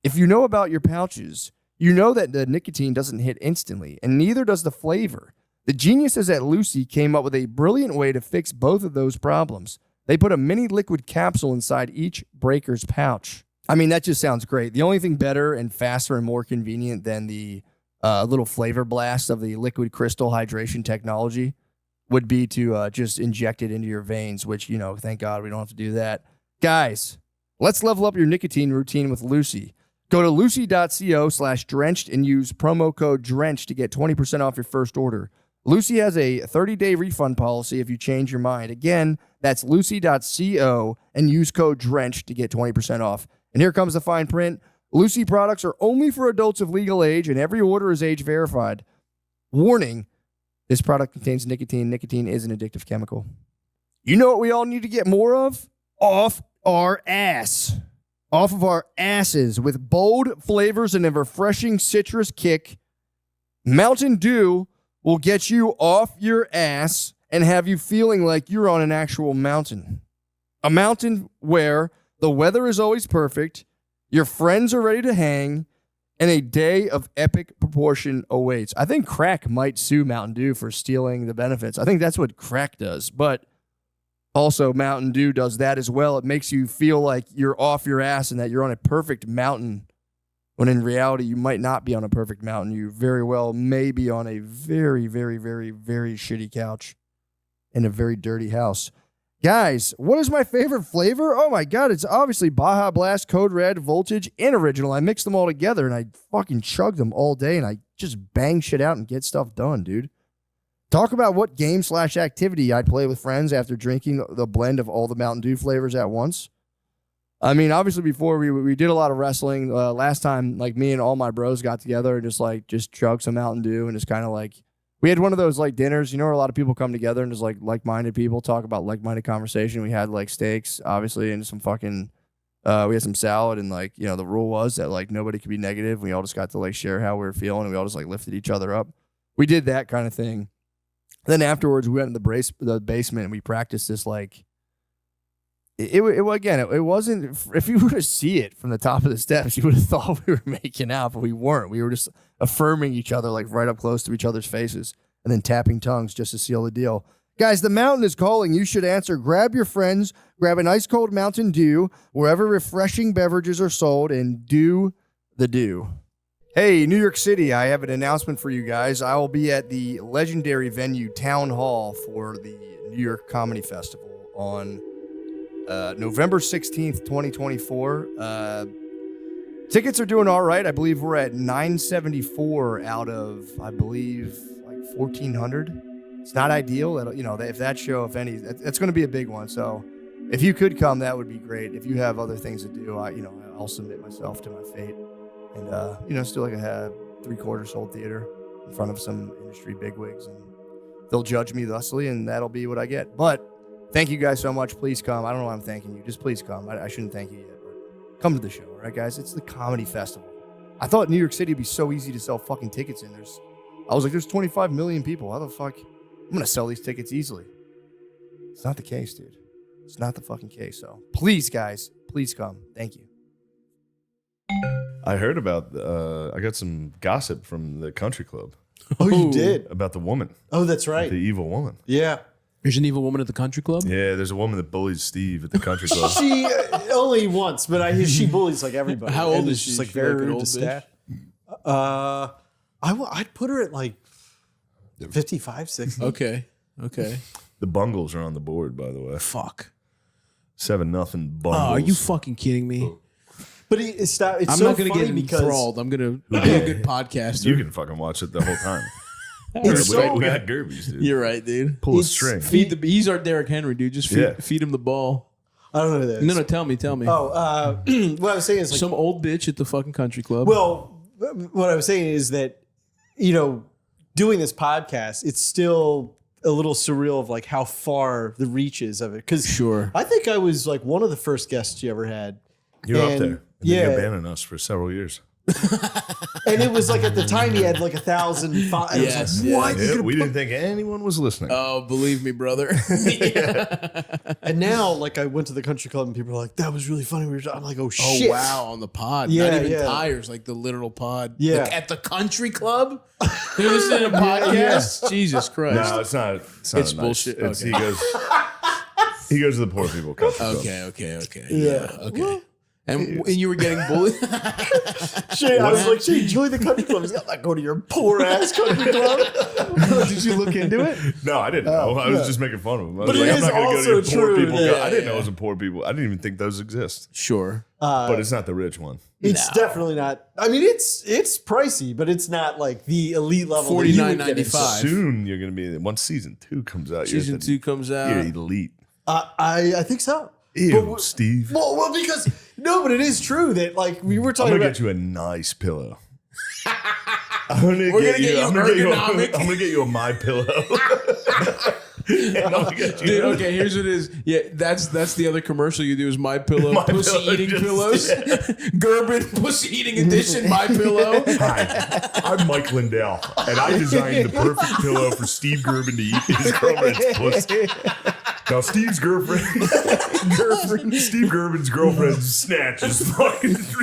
If you know about your pouches, you know that the nicotine doesn't hit instantly, and neither does the flavor. The geniuses at Lucy came up with a brilliant way to fix both of those problems. They put a mini liquid capsule inside each Breaker's pouch. I mean, that just sounds great. The only thing better and faster and more convenient than the little flavor blast of the liquid crystal hydration technology would be to just inject it into your veins, which, thank God we don't have to do that. Guys, let's level up your nicotine routine with Lucy. Go to lucy.co/drenched and use promo code DRENCHED to get 20% off your first order. Lucy has a 30-day refund policy if you change your mind. Again, that's lucy.co and use code DRENCHED to get 20% off. And here comes the fine print. Lucy products are only for adults of legal age, and every order is age verified. Warning, this product contains nicotine. Nicotine is an addictive chemical. You know what we all need to get more of? Off our ass. Off of our asses with bold flavors and a refreshing citrus kick. Mountain Dew will get you off your ass and have you feeling like you're on an actual mountain. A mountain where the weather is always perfect, your friends are ready to hang, and a day of epic proportion awaits. I think crack might sue Mountain Dew for stealing the benefits. I think that's what crack does, but also Mountain Dew does that as well. It makes you feel like you're off your ass and that you're on a perfect mountain, when in reality you might not be on a perfect mountain. You very well may be on a very, very, very, very shitty couch in a very dirty house. Guys, what is my favorite flavor? Oh my God, it's obviously Baja Blast, Code Red, Voltage, and Original. I mixed them all together and I fucking chugged them all day and I just bang shit out and get stuff done, dude. Talk about what game/activity I'd play with friends after drinking the blend of all the Mountain Dew flavors at once. I mean, obviously before we did a lot of wrestling. Last time, like me and all my bros got together and just chugged some Mountain Dew and just kind of like, we had one of those like dinners, where a lot of people come together and just like-minded people talk about like-minded conversation. We had like steaks, obviously, and some fucking, we had some salad and the rule was that like nobody could be negative. We all just got to like share how we were feeling and we all just like lifted each other up. We did that kind of thing. Then afterwards, we went in the basement and we practiced this like. It wasn't. If you were to see it from the top of the steps, you would have thought we were making out, but we weren't. We were just affirming each other like right up close to each other's faces, and then tapping tongues just to seal the deal. Guys, the mountain is calling. You should answer. Grab your friends, grab an ice cold Mountain Dew wherever refreshing beverages are sold, and do the do. Hey, New York City, I have an announcement for you guys. I will be at the legendary venue Town Hall for the New York Comedy Festival on November 16th, 2024. Tickets are doing all right. I believe we're at $974 out of, I believe, like 1,400. It's not ideal. If that show, if any, it's going to be a big one. So if you could come, that would be great. If you have other things to do, I'll submit myself to my fate. And, it's still like a 3/4 sold theater in front of some industry bigwigs. And they'll judge me thusly, and that'll be what I get. But thank you guys so much. Please come. I don't know why I'm thanking you. Just please come. I shouldn't thank you yet, but come to the show, all right, guys? It's the comedy festival. I thought New York City would be so easy to sell fucking tickets in. I was like, there's 25 million people. How the fuck? I'm going to sell these tickets easily. It's not the case, dude. It's not the fucking case. So please, guys, please come. Thank you. I heard about, I got some gossip from the country club. Oh, you did? About the woman. Oh, that's right. The evil woman. Yeah. There's an evil woman at the country club? Yeah, there's a woman that bullies Steve at the country club. She only once, but she bullies like everybody. How old is she? She's like She very like an rude old to staff. I'd put her at like 55, 60. Okay. The Bungles are on the board, by the way. Fuck. 7-0 Bungles. Oh, are you fucking kidding me? But it's I'm so not going to funny get because enthralled. I'm going to be a good podcaster. You can fucking watch it the whole time. It's we so got Gerbies, dude. You're right, dude. Pull a string. He's our Derrick Henry, dude. Just feed him the ball. I don't know who that is. No, tell me. Oh, what I was saying is like, some old bitch at the fucking country club. well, what I was saying is that, doing this podcast, it's still a little surreal of like how far the reach is of it. Because I think I was like one of the first guests you ever had. You're up there. And yeah, you abandoned us for several years. And it was like at the time he had like 1,000. Yes, like, what? Yeah, we didn't think anyone was listening. Oh, believe me, brother. And now, like, I went to the country club and people are like, "That was really funny." I'm like, "Oh shit!" Oh wow, on the pod, Yeah, not even yeah. tires, like the literal pod. Yeah. Like, at the country club, they're listening to podcasts. Jesus Christ! No, it's not. It's not It's a nice- bullshit. It's, Okay. he goes to the poor people country club. Okay. Yeah. Okay. And you were getting bullied. Shay, I was like, "Shay, join the country club." He's got like, "Go to your poor ass country club." Did you look into it? No, I didn't know. I was just making fun of him. I was But like, it I'm is not going to go to your also poor true. people. Yeah, I didn't know it was a poor people. I didn't even think those exist. Sure. But it's not the rich one. It's definitely not. I mean, it's pricey, but it's not like the elite level. that you would get into. $49.95. Soon you're going to be once season 2 comes out. Season 2 comes You're out. elite. I think so. Ew, Steve. Well, because no, but it is true that like we were I'm talking gonna about. get you a nice pillow. I'm gonna We're gonna get you I'm ergonomic. gonna get you a My Pillow. And I'm gonna get you- Dude, okay, here's what it is. Yeah, that's the other commercial you do is My Pillow, My pussy Pillow, eating just- pillows. Gerben pussy eating edition, My Pillow. Hi, I'm Mike Lindell, and I designed the perfect pillow for Steve Gerben to eat his girlfriend's pussy. Now, Steve's Steve Gerben's girlfriend's snatch is fucking 3